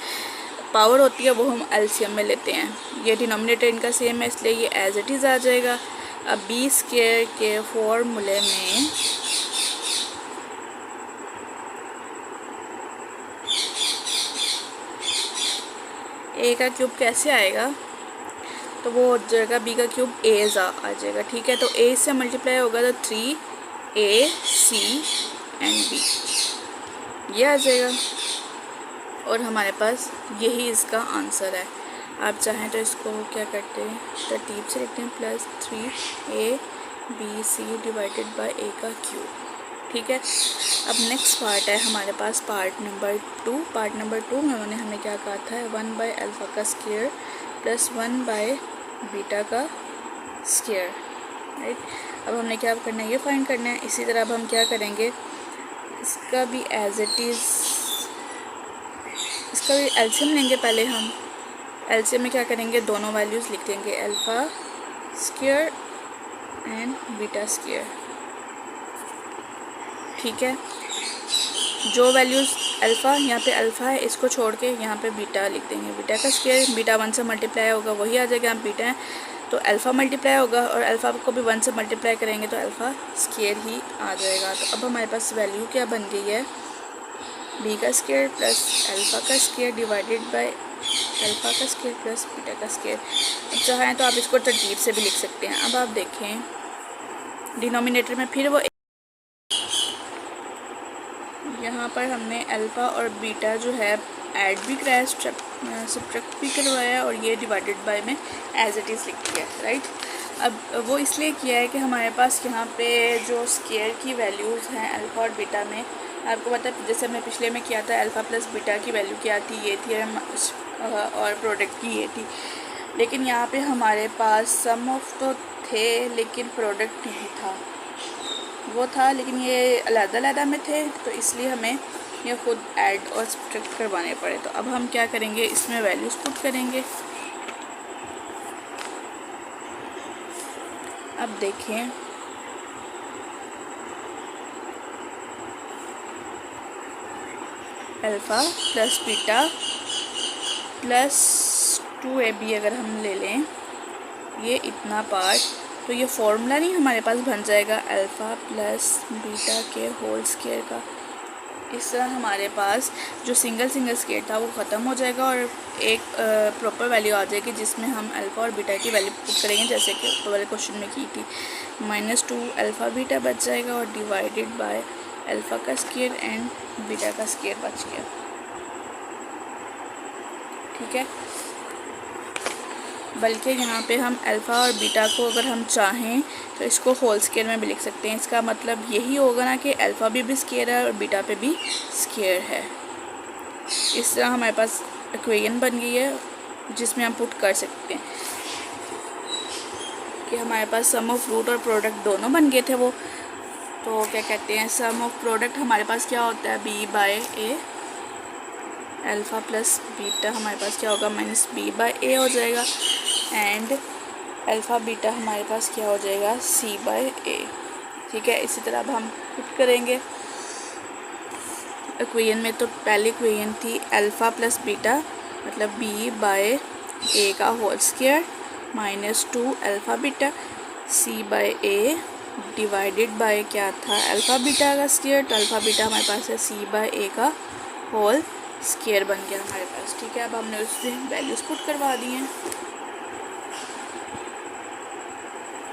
पावर होती है वो हम एलसीएम में लेते हैं। ये डिनोमिनेटर इनका सेम है, इसलिए ये एज इट इज़ आ जाएगा। अब b स्क्वायर के फॉर्मूले में a का क्यूब कैसे आएगा, तो वो हो जाएगा b का क्यूब a आ जाएगा, ठीक है। तो a से मल्टीप्लाई होगा तो 3ac एंड b, ये आ जाएगा, और हमारे पास यही इसका आंसर है। आप चाहें तो इसको क्या करते हैं, तरतीब से लिखते हैं, plus 3ab divided by a का क्यूब। ठीक है। अब नेक्स्ट पार्ट है हमारे पास पार्ट नंबर 2। पार्ट नंबर 2 में उन्होंने हमें क्या कहा था, 1/अल्फ़ा का स्क्वायर प्लस 1/बीटा का स्क्वायर, राइट। अब हमने क्या करना है, ये फाइंड करना है। इसी तरह अब हम क्या करेंगे, इसका भी एज इट इज़, इसका भी एलसीएम लेंगे। पहले हम एलसीएम में क्या करेंगे, दोनों वैल्यूज़ लिख देंगे, alpha square and beta square. ठीक है। जो वैल्यूज़ अल्फ़ा, यहाँ पे अल्फ़ा है, इसको छोड़ के यहाँ पे बीटा लिख देंगे, बीटा का स्क्वायर। बीटा 1 से मल्टीप्लाई होगा वही आ जाएगा, हम बीटा है तो अल्फ़ा मल्टीप्लाई होगा, और अल्फ़ा को भी 1 से मल्टीप्लाई करेंगे तो अल्फ़ा स्क्वायर ही आ जाएगा। तो अब हमारे पास वैल्यू क्या बन गई है, बी का स्क्वायर प्लस अल्फ़ा का स्क्वायर डिवाइडेड बाय अल्फ़ा का स्क्वायर प्लस बीटा का स्क्वायर। अब चाहें तो आप इसको तरतीब से भी लिख सकते हैं। अब आप देखें डिनोमिनेटर में फिर वो यहाँ पर हमने अल्फ़ा और बीटा जो है ऐड भी कराया, सब्ट्रैक्ट भी करवाया, और ये डिवाइडेड बाय में एज इट इज़ लिख दिया, राइट। अब वो इसलिए किया है कि हमारे पास यहाँ पे जो स्क्वायर की वैल्यूज़ हैं अल्फ़ा और बीटा में, आपको पता है जैसे हमने पिछले में किया था, अल्फ़ा प्लस बीटा की वैल्यू क्या थी, ये थी, और प्रोडक्ट की ये थी। लेकिन यहाँ पे हमारे पास सम ऑफ तो थे लेकिन प्रोडक्ट नहीं था, वो था लेकिन ये अलग-अलग में थे, तो इसलिए हमें ये खुद ऐड और सब्ट्रैक्ट करवाने पड़े। तो अब हम क्या करेंगे, इसमें वैल्यूज़ पुट करेंगे। अब देखें alpha plus beta plus 2ab अगर हम ले लें ये इतना पार्ट, तो ये फॉर्मूला नहीं हमारे पास बन जाएगा अल्फ़ा प्लस बीटा के होल स्क्वायर का। इस तरह हमारे पास जो सिंगल स्क्वायर था वो ख़त्म हो जाएगा और एक प्रॉपर वैल्यू आ जाएगी जिसमें हम अल्फ़ा और बीटा की वैल्यू पुट करेंगे, जैसे कि ऊपर वाले क्वेश्चन में की थी। -2 अल्फ़ा बीटा बच जाएगा और डिवाइडेड बाय अल्फ़ा का स्क्वायर एंड बीटा का स्क्वायर बच गया। ठीक है। बल्कि यहाँ पे हम अल्फ़ा और बीटा को अगर हम चाहें तो इसको होल स्क्वायर में भी लिख सकते हैं। इसका मतलब यही होगा ना कि अल्फ़ा भी स्क्वायर है और बीटा पे भी स्क्वायर है। इस तरह हमारे पास इक्वेशन बन गई है जिसमें हम पुट कर सकते हैं कि हमारे पास सम ऑफ रूट और प्रोडक्ट दोनों बन गए थे। वो तो क्या कहते हैं, सम ऑफ प्रोडक्ट हमारे पास क्या होता है, b/a, अल्फ़ा प्लस बीटा हमारे पास क्या होगा, -b/a हो जाएगा, एंड अल्फ़ा बीटा हमारे पास क्या हो जाएगा, c/a। ठीक है। इसी तरह अब हम पुट करेंगे इक्वेशन में। तो पहली इक्वेशन थी अल्फ़ा प्लस बीटा मतलब b/a का whole square -2 alpha beta c/a divided by क्या था, अल्फ़ा बीटा का स्क्वायर। तो अल्फ़ा बीटा हमारे पास है c/a का होल स्क्वायर बन गया हमारे पास। ठीक है। अब हमने उसमें वैल्यूज़ पुट करवा दी हैं।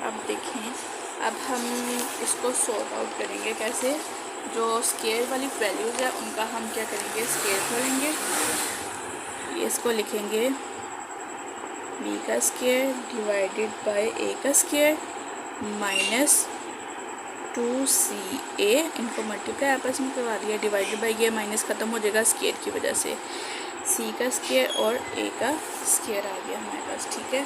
अब देखें, अब हम इसको सॉर्ट आउट करेंगे कैसे। जो स्क्वायर वाली वैल्यूज़ है उनका हम क्या करेंगे, स्क्वायर करेंगे। इसको लिखेंगे b का स्क्वायर डिवाइडेड बाय a का स्क्वायर -2ca, इनको मल्टीप्लाई आपस में करवा दिया, डिवाइडेड बाय ये माइनस ख़त्म हो जाएगा स्क्वायर की वजह से, c का स्क्वायर और a का स्क्वायर आ गया हमारे पास। ठीक है।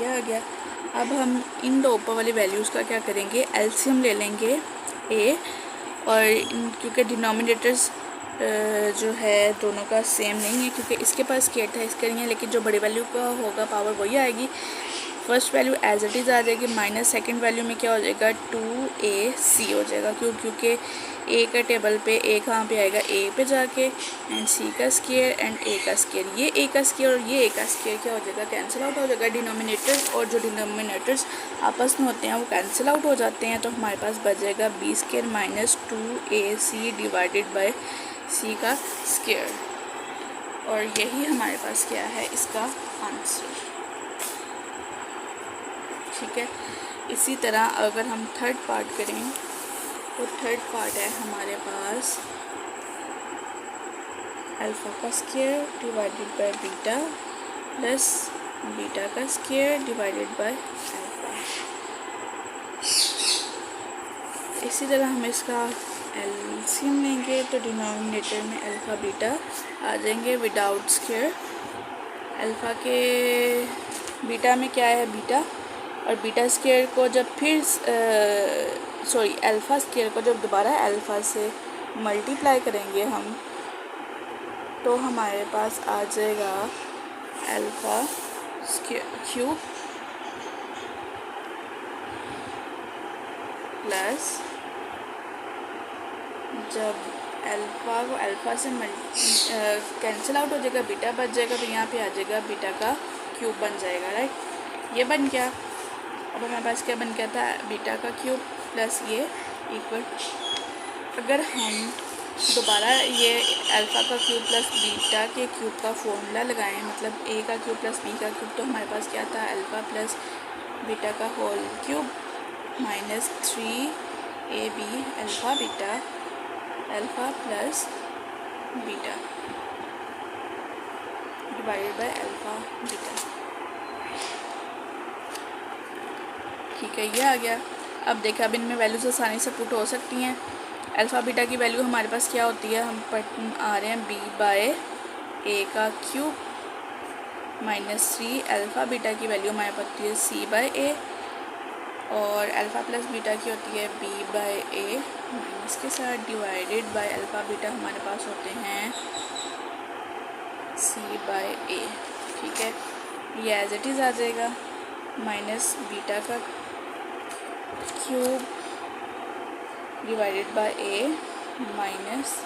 यह आ गया। अब हम इन दो ऊपर वाली वैल्यूज़ का क्या करेंगे, एलसीएम ले लेंगे a, और क्योंकि डिनोमिनेटर्स जो है दोनों का सेम नहीं है, क्योंकि इसके पास स्क्वायर था इसके नहीं है, लेकिन जो बड़ी वैल्यू का होगा पावर वही आएगी। First value as it is आ जाएगी, माइनस सेकंड वैल्यू में क्या हो जाएगा, 2ac हो जाएगा। क्योंकि a का टेबल पे a कहाँ पे आएगा, a पे जाके, एंड c का स्क्वायर एंड a का स्क्वायर, ये a का स्क्वायर और ये a का स्क्वायर क्या हो जाएगा, कैंसिल आउट हो जाएगा। डिनोमिनेटर्स और जो डिनोमिनेटर्स आपस में होते हैं वो कैंसिल आउट हो जाते हैं। तो हमारे पास बच जाएगा b square -2ac divided by c का स्क्वायर, और यही हमारे पास क्या है इसका आंसर। ठीक है। इसी तरह अगर हम थर्ड पार्ट करें तो थर्ड पार्ट है हमारे पास अल्फ़ा का square divided by beta plus beta का स्क्वायर डिवाइडेड बाय अल्फ़ा। इसी तरह हम इसका एलसीएम लेंगे तो डिनोमिनेटर में अल्फ़ा बीटा आ जाएंगे विदाउट स्क्वायर। अल्फ़ा के बीटा में क्या है बीटा, और बीटा स्क्वायर को जब फिर अल्फ़ा स्क्वायर को जब दोबारा अल्फ़ा से मल्टीप्लाई करेंगे हम तो हमारे पास आ जाएगा अल्फ़ा क्यूब प्लस जब अल्फ़ा को अल्फ़ा से कैंसिल आउट हो जाएगा बीटा बच जाएगा तो यहाँ पे आ जाएगा बीटा का क्यूब बन जाएगा। राइट, ये बन गया। अब हमारे पास क्या बन गया था बीटा का क्यूब प्लस ये इक्वल, अगर हम दोबारा ये अल्फ़ा का क्यूब प्लस बीटा के क्यूब का फॉर्मूला लगाएं, मतलब ए का क्यूब प्लस बी का क्यूब, तो हमारे पास क्या था अल्फ़ा प्लस बीटा का whole cube minus 3ab alpha beta alpha plus beta divided by alpha beta. ठीक है, ये आ गया। अब देखा, अब इनमें वैल्यूज आसानी से पुट हो सकती हैं। अल्फ़ा बीटा की वैल्यू हमारे पास क्या होती है, हम पढ़ आ रहे हैं b बाय ए का क्यूब माइनस 3 अल्फ़ा बीटा की वैल्यू हमारे पास होती है c बाय ए, और अल्फ़ा प्लस बीटा की होती है b बाय ए माइनस के साथ डिवाइडेड बाय अल्फ़ा बीटा हमारे पास होते हैं c बाय ए। ठीक है, ये एज इट इज़ आ जाएगा माइनस बीटा का cube divided by A minus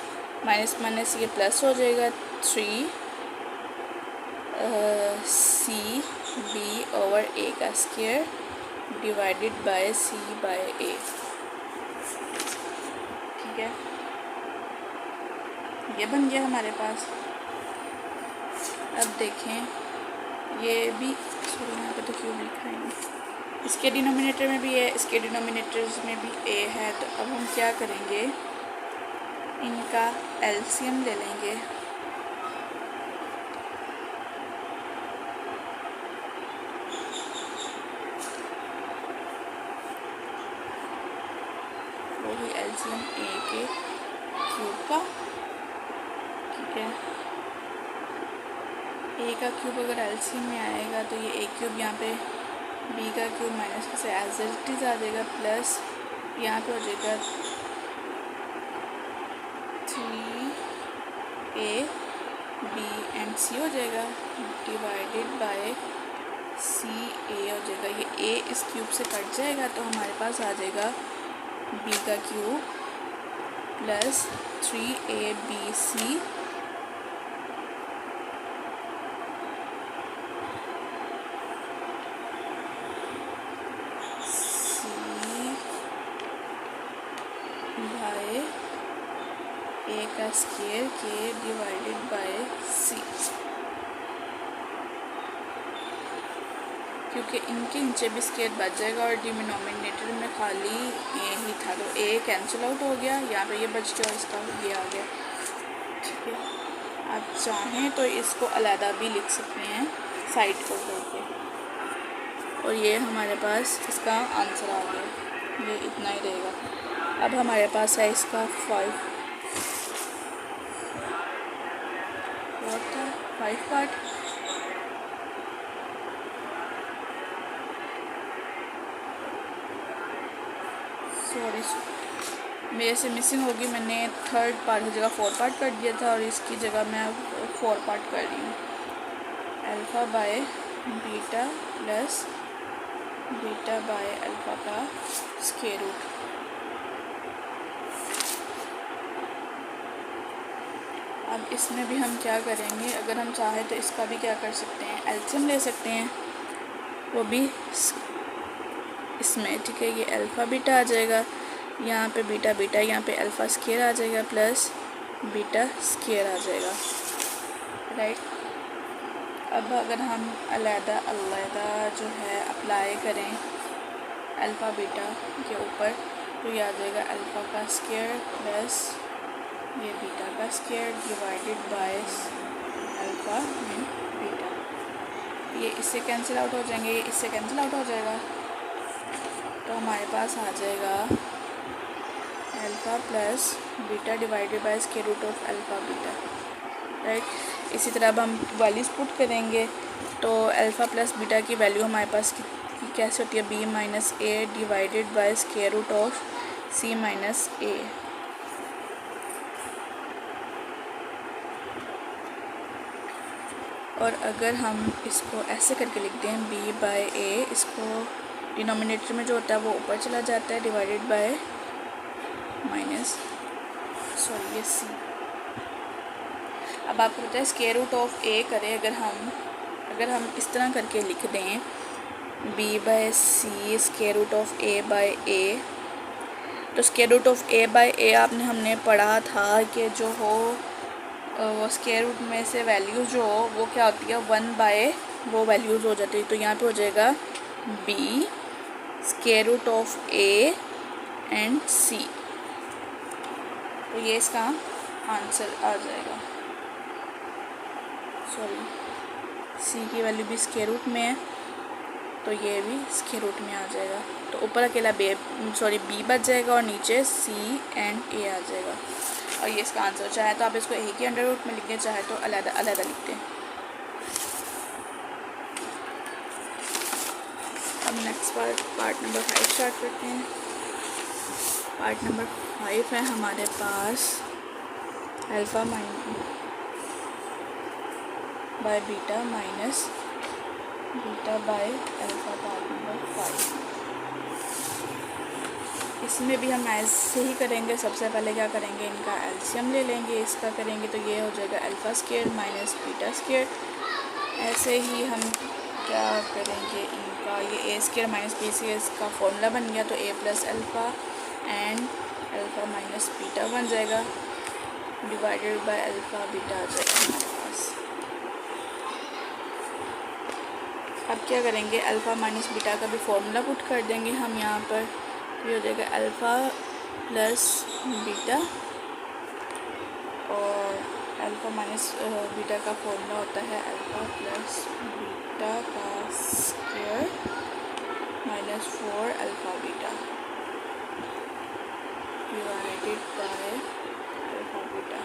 minus ये प्लस हो जाएगा 3 सी बी ओवर ए का square divided by C by A. ठीक है, ये बन गया हमारे पास। अब देखें ये भी, सॉरी यहाँ पे तो क्यूब लिखा है, इसके डिनोमिनेटर में भी है, इसके डिनोमिनेटर्स में भी ए है। तो अब हम क्या करेंगे, इनका एलसीएम ले लेंगे। वो ही एलसीएम ए के क्यूब का। ठीक है, ए का क्यूब अगर एलसीएम में आएगा तो ये ए क्यूब यहाँ पे बी का क्यूब माइनस से एज इट इज़ आ जाएगा प्लस यहाँ पे हो जाएगा 3a b एंड c हो जाएगा डिवाइडेड बाय सी ए हो जाएगा। ये a इस क्यूब से कट जाएगा तो हमारे पास आ जाएगा b का cube plus 3abc bye A का स्क्वायर के डिवाइडेड बाय सी, क्योंकि इनके नीचे भी स्क्वायर बच जाएगा और डिनोमिनेटर में खाली ए ही था तो ए कैंसिल आउट हो गया, यहाँ पे ये बच गया और इसका ये आ गया। ठीक है, आप चाहें तो इसको अलहदा भी लिख सकते हैं साइड को करके, और ये हमारे पास इसका आंसर आ गया, ये इतना ही रहेगा। अब हमारे पास है इसका 5 पार्ट। सॉरी मेरे से मिसिंग होगी, मैंने थर्ड पार्ट की जगह 4 पार्ट कर दिया था और इसकी जगह मैं 4 पार्ट कर रही हूँ। Alpha by beta plus beta by alpha का स्क्वायर रूट। अब इसमें भी हम क्या करेंगे, अगर हम चाहें तो इसका भी क्या कर सकते हैं, एलसीएम ले सकते हैं, वो भी इसमें। ठीक है, ये अल्फ़ा बीटा आ जाएगा, यहाँ पे बीटा बीटा, यहाँ पे अल्फ़ा स्क्वायर आ जाएगा प्लस बीटा स्क्वायर आ जाएगा। राइट, अब अगर हम अलहदा जो है अप्लाई करें अल्फ़ा बीटा के ऊपर तो ये आ जाएगा अल्फ़ा का स्क्वायर प्लस ये बीटा का square divided by alpha and beta. ये इससे कैंसिल आउट हो जाएंगे, ये इससे कैंसिल आउट हो जाएगा, तो हमारे पास आ जाएगा alpha plus beta divided by square root of alpha beta, right. इसी तरह अब हम वैल्यूज़ पुट करेंगे, तो अल्फ़ा प्लस बीटा की वैल्यू हमारे पास कैसे होती है, B minus A divided by square root of C minus A. और अगर हम इसको ऐसे करके लिखते हैं बी बाय ए, इसको डिनोमिनेटर में जो होता है वो ऊपर चला जाता है, डिवाइडेड बाय ये सी। अब आपको पता है स्क्वायर रूट ऑफ ए करें अगर हम इस तरह करके लिख दें B by C square root of A by A, तो square root of A by A हमने पढ़ा था कि जो हो वो स्क्वायर रूट में से वैल्यूज़ जो हो वो क्या होती है 1 बाय वो वैल्यूज़ हो जाती है। तो यहाँ पे हो जाएगा B square root of A and C, तो ये इसका आंसर आ जाएगा। सी की वैल्यू भी स्क्वायर रूट में है, तो ये भी स्क्वायर रूट में आ जाएगा, तो ऊपर अकेला बी बच जाएगा और नीचे सी एंड ए आ जाएगा, और ये इसका आंसर। चाहे तो आप इसको ए के अंडर रूट में लिख दें, चाहे तो अलग अलग लिखते हैं। अब नेक्स्ट पार्ट नंबर 5 स्टार्ट करते हैं। पार्ट नंबर 5 है हमारे पास alpha by beta minus beta by alpha, part number 5। इसमें भी हम ऐसे ही करेंगे। सबसे पहले क्या करेंगे, इनका एलसीएम ले लेंगे, इसका करेंगे तो ये हो जाएगा alpha square minus beta square. ऐसे ही हम क्या करेंगे, इनका ये A square minus B square का फॉर्मूला बन गया, तो A plus alpha and alpha minus beta बन जाएगा, डिवाइडेड बाय अल्फ़ा बीटा आ जाएगा हमारे पास। अब क्या करेंगे, अल्फ़ा माइनस बीटा का भी फॉर्मूला पुट कर देंगे हम यहाँ पर, तो ये हो जाएगा अल्फ़ा प्लस बीटा, और अल्फ़ा माइनस बीटा का फॉर्मूला होता है अल्फ़ा प्लस बीटा का square minus 4 alpha beta divided by alpha beta.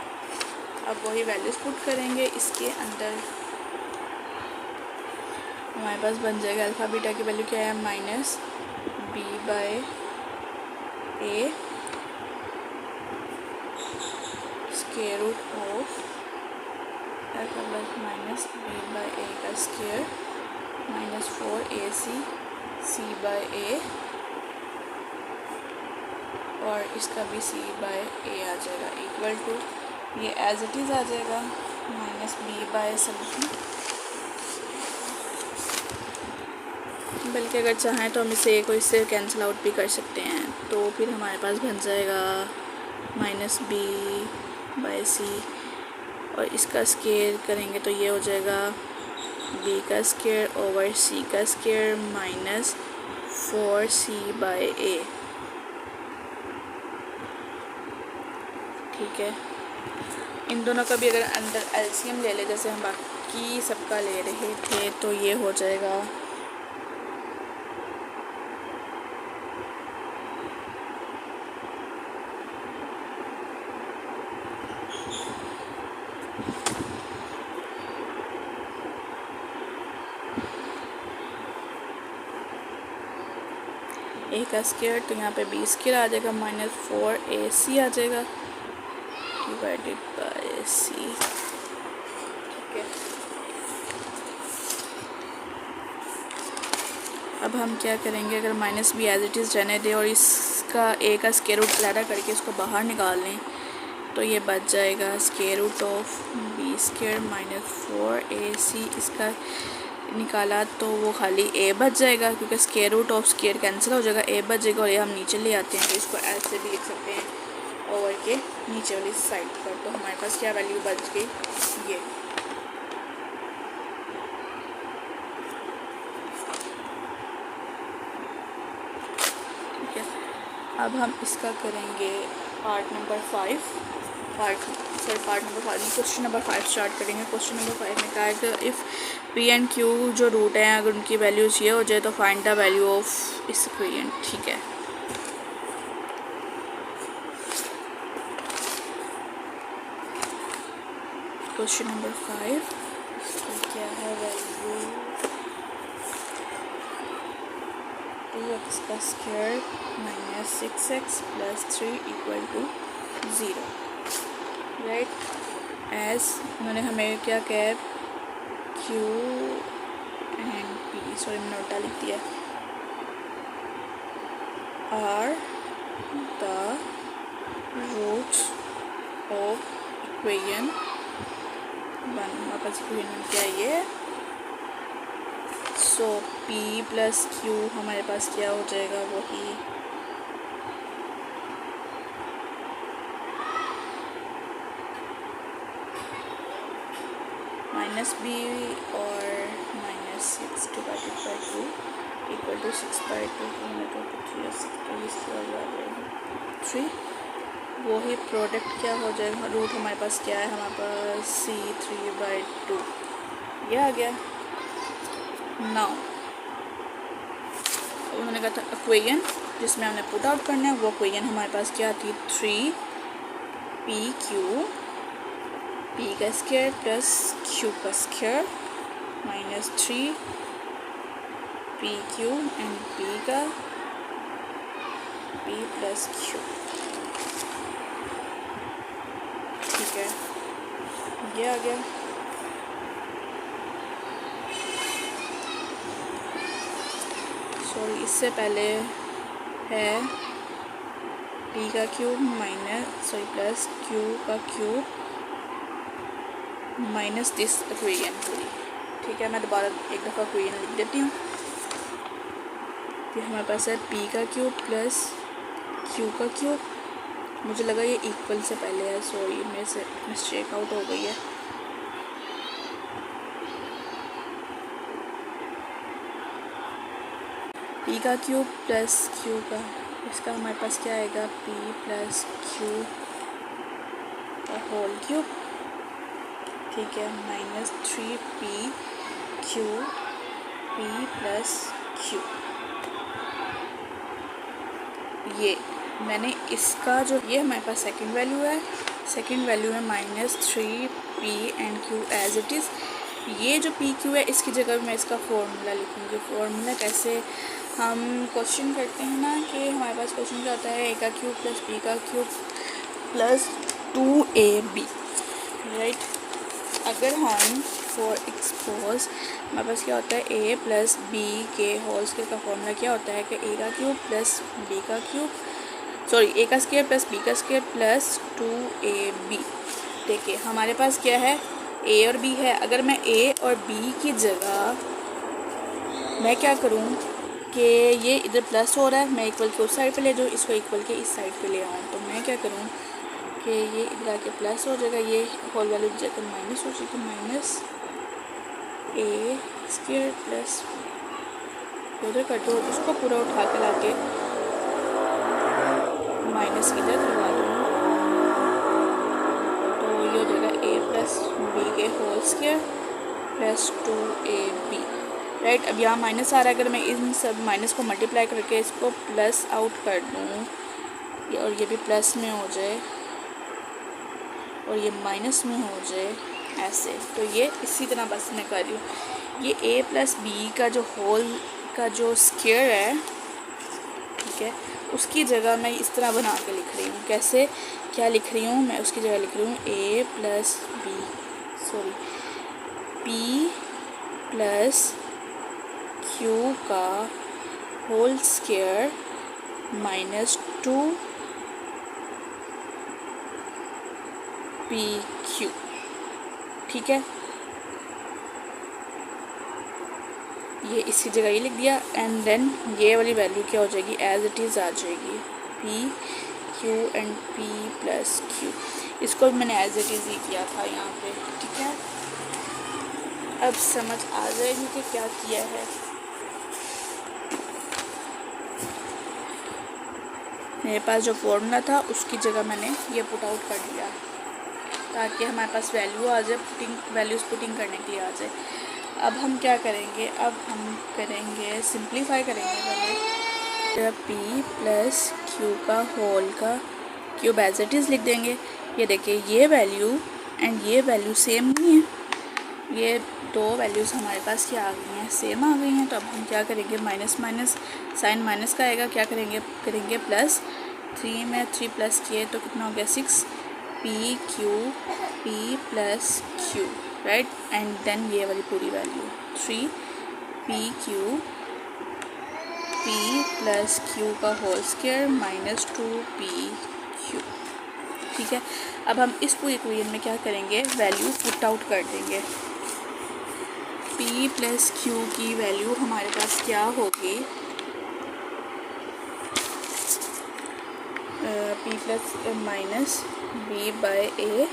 अब वही वैल्यूज़ पुट करेंगे इसके अंदर, हमारे पास बन जाएगा अल्फ़ा बीटा की वैल्यू क्या है, minus B by A square root of alpha plus minus B by A का square minus 4 A C by A, और इसका भी सी बाय ए आ जाएगा, इक्वल टू ये एज इट इज़ आ जाएगा माइनस बी बाय समथिंग। बल्कि अगर चाहें तो हम इसे को इससे कैंसिल आउट भी कर सकते हैं, तो फिर हमारे पास बन जाएगा माइनस बी बाय सी, और इसका स्क्वायर करेंगे तो ये हो जाएगा बी का स्क्वायर ओवर सी का square minus 4c bye A. ठीक है, इन दोनों का भी अगर अंदर एलसीएम ले ले जैसे हम बाकी सबका ले रहे थे, तो ये हो जाएगा ए का स्क्वायर, तो यहाँ पे बी स्क्वायर आ जाएगा माइनस 4ac आ जाएगा डिवाइडेड बाय सी। ठीक है, अब हम क्या करेंगे, अगर minus B as it is रहने दें और इसका ए का स्क्वायर रूट अलग करके इसको बाहर निकाल लें, तो ये बच जाएगा square root of B square minus 4ac। इसका निकाला तो वो खाली ए बच जाएगा, क्योंकि square root of square cancel हो जाएगा, ए बच जाएगा, और ये हम नीचे ले आते हैं, तो इसको ऐसे भी लिख सकते हैं ओवर के नीचे वाली साइड पर। तो हमारे पास क्या वैल्यू बच गई, ये। ठीक है, अब हम इसका करेंगे part number 5 question number 5 start करेंगे। क्वेश्चन नंबर 5 में कहा है कि इफ़ पी एंड क्यू जो रूट हैं अगर उनकी वैल्यूज ये हो जाए तो फाइंड द वैल्यू ऑफ इस इक्वेशन। ठीक है, क्वेश्चन नंबर 5 क्या है, वैल्यू 2x का square minus 6x plus 3 equal to 0। Right, as उन्होंने हमें क्या कहा है, Q एंड P, सॉरी मैंने उल्टा लिख दिया, are the roots of equation 1। हमारे पास इक्वेशन क्या है ये, सो P प्लस Q हमारे पास क्या हो जाएगा, वही माइनस बी और minus 6 divided by 2 equal to 6/2 3। वही प्रोडक्ट क्या हो जाएगा, रूट हमारे पास क्या है, हमारे पास C3/2 ये आ गया। नाउ उन्होंने कहा था इक्वेशन जिसमें हमने पुट आउट करना है, वो इक्वेशन हमारे पास क्या थी, 3PQ P का स्क्वायर प्लस Q का square minus 3PQ and P का P प्लस Q। ठीक है, ये आ गया। सॉरी, इससे पहले है P का क्यूब माइनस प्लस Q का क्यूब माइनस दिस इक्वेशन पूरी। ठीक है, मैं दोबारा एक दफ़ा इक्वेशन लिख देती हूँ। फिर हमारे पास है P का क्यूब प्लस Q का क्यूब, मुझे लगा ये इक्वल से पहले है, सॉरी मेरे से मिस्टेक आउट हो गई है। P का क्यूब प्लस Q का, इसका हमारे पास क्या आएगा, P प्लस Q का होल क्यूब। ठीक है, minus 3PQ P plus Q। ये मैंने इसका जो ये हमारे पास सेकंड वैल्यू है, सेकंड वैल्यू है minus 3P and Q as it is. ये जो PQ है इसकी जगह मैं इसका फॉर्मूला लिखूँगी। फॉर्मूला कैसे, हम क्वेश्चन करते हैं ना कि हमारे पास क्वेश्चन क्या होता है, A का क्यूब प्लस B का क्यूब प्लस 2AB। राइट, अगर हम फॉर एक्सपोज हमारे पास क्या होता है, A प्लस B के होल स्क्वायर का फॉर्मूला क्या होता है कि A का क्यूब प्लस B का क्यूब, सॉरी A का स्क्वायर प्लस B का स्क्वायर प्लस 2AB। देखिए हमारे पास क्या है, A और B है। अगर मैं A और B की जगह मैं क्या करूँ कि ये इधर प्लस हो रहा है, मैं इक्वल के उस साइड पे ले जाऊँ, इसको इक्वल के इस साइड पे ले आऊँ, तो मैं क्या करूँ कि ये इधर आके प्लस हो जाएगा, ये होल वैल्यू जाकर माइनस हो जाएगी, माइनस A स्क्वायर प्लस उधर कटो, उसको पूरा उठा के लाके माइनस इधर करवा दूँ, तो ये हो जाएगा A प्लस B के whole square plus 2AB। Right, अब यहाँ माइनस आ रहा है, अगर मैं इन सब माइनस को मल्टीप्लाई करके इसको प्लस आउट कर दूँ और ये भी प्लस में हो जाए और ये माइनस में हो जाए ऐसे, तो ये इसी तरह बस मैं कर रही हूँ। ये A प्लस B का जो होल का जो स्क्वायर है, ठीक है, उसकी जगह मैं इस तरह बना के लिख रही हूँ। कैसे, क्या लिख रही हूँ मैं, उसकी जगह लिख रही हूँ A plus B, sorry P plus Q का होल स्क्वायर माइनस 2PQ। ठीक है, ये इसकी जगह ये लिख दिया एंड देन ये वाली वैल्यू क्या हो जाएगी, एज इट इज़ आ जाएगी PQ and P plus Q। इसको मैंने एज इट इज़ ही किया था यहाँ पे। ठीक है, अब समझ आ जाएगी कि क्या किया है। मेरे पास जो फॉर्मूला था उसकी जगह मैंने ये पुट आउट कर दिया ताकि हमारे पास वैल्यू आ जाए, वैल्यूज़ पुटिंग करने के लिए आ जाए। अब हम क्या करेंगे, अब हम करेंगे सिंप्लीफाई करेंगे पहले। पी प्लस क्यू का होल का क्यूब एज इट इज़ लिख देंगे। ये देखिए ये वैल्यू एंड ये वैल्यू सेम नहीं है, ये दो वैल्यूज़ हमारे पास क्या आ गई हैं, सेम आ गई हैं। तो अब हम क्या करेंगे, माइनस माइनस साइन माइनस का आएगा, क्या करेंगे प्लस 3 में 3 प्लस किए तो कितना हो गया 6 P plus Q, right. And then ये वाली पूरी वैल्यू 3 पी प्लस क्यू का whole square minus 2 P Q, ठीक है। अब हम इस पूरी इक्वेशन में क्या करेंगे, वैल्यू पुट आउट कर देंगे। p प्लस क्यू की वैल्यू हमारे पास क्या होगी, p plus minus B by A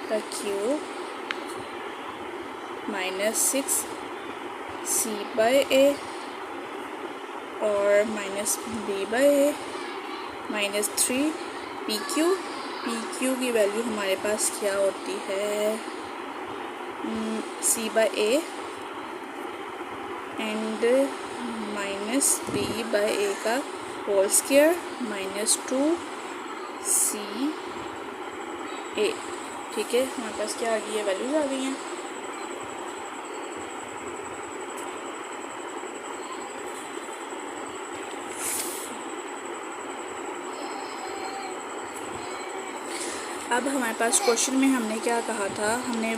का cube minus 6 C by A और minus B by A minus 3 P Q की वैल्यू हमारे पास क्या होती है, C by A and minus B by A का whole square minus 2 C A, ठीक है। हमारे पास क्या आ गई है, वैल्यूज आ गई हैं। अब हमारे पास क्वेश्चन में हमने क्या कहा था, हमने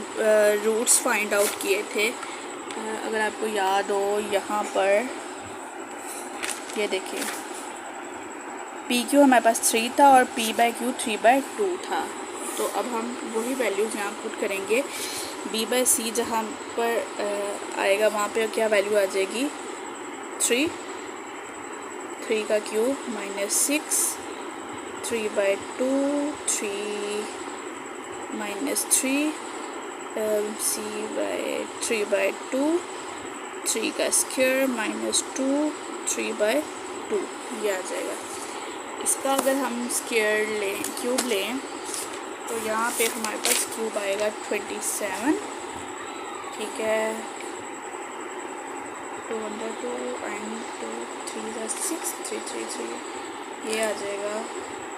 रूट्स फाइंड आउट किए थे। अगर आपको याद हो, यहाँ पर ये देखिए पी क्यू हमारे पास 3 था और p बाई क्यू 3/2 था। तो अब हम वही वैल्यूज़ यहाँ पुट करेंगे। b बाई सी जहाँ पर आएगा वहाँ पे क्या वैल्यू आ जाएगी, 3 का cube minus 6 3/2 3 minus 3 C by 3/2 3 का स्क्वायर माइनस 2 3/2 ये आ जाएगा। इसका अगर हम स्क्वायर लें, क्यूब लें, तो यहाँ पे हमारे पास क्यूब आएगा 27, ठीक है। 2/2 एंड 2 3 6 3 3 3 ये आ जाएगा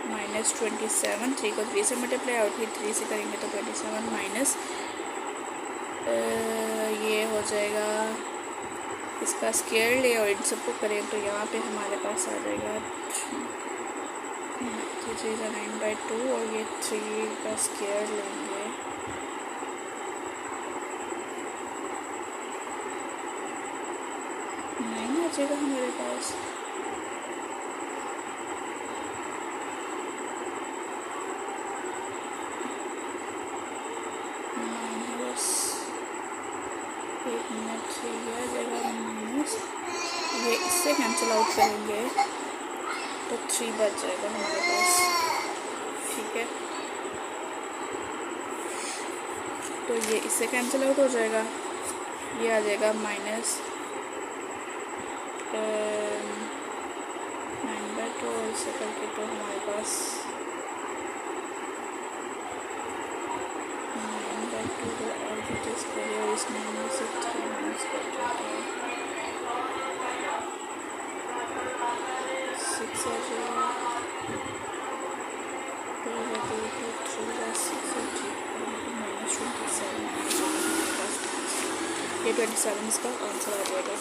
माइनस 27। 3 को 3 से मल्टीप्लाई और फिर 3 से करेंगे तो 27 माइनस ये हो जाएगा, इसका स्क्वायर ले और इन सबको करें तो यहाँ पे हमारे पास आ जाएगा 3 9/2 और ये 3 का स्क्वायर लेंगे, नहीं आ जाएगा हमारे पास। एक मिनट से ये आ जाएगा माइनस, ये इससे कैंसिल आउट करेंगे तो 3 बच जाएगा हमारे पास, ठीक है। तो ये इससे कैंसिल आउट हो जाएगा, ये आ जाएगा माइनस 9/2 ऐसे करके, तो हमारे पास 9/2 को एडिट करिए और इसमें हमें से 3 माइनस कर देते हैं, 6 आ जाएगा, 2/2 3/6 माइनस 27 ये 27 इसका आंसर आ जाएगा।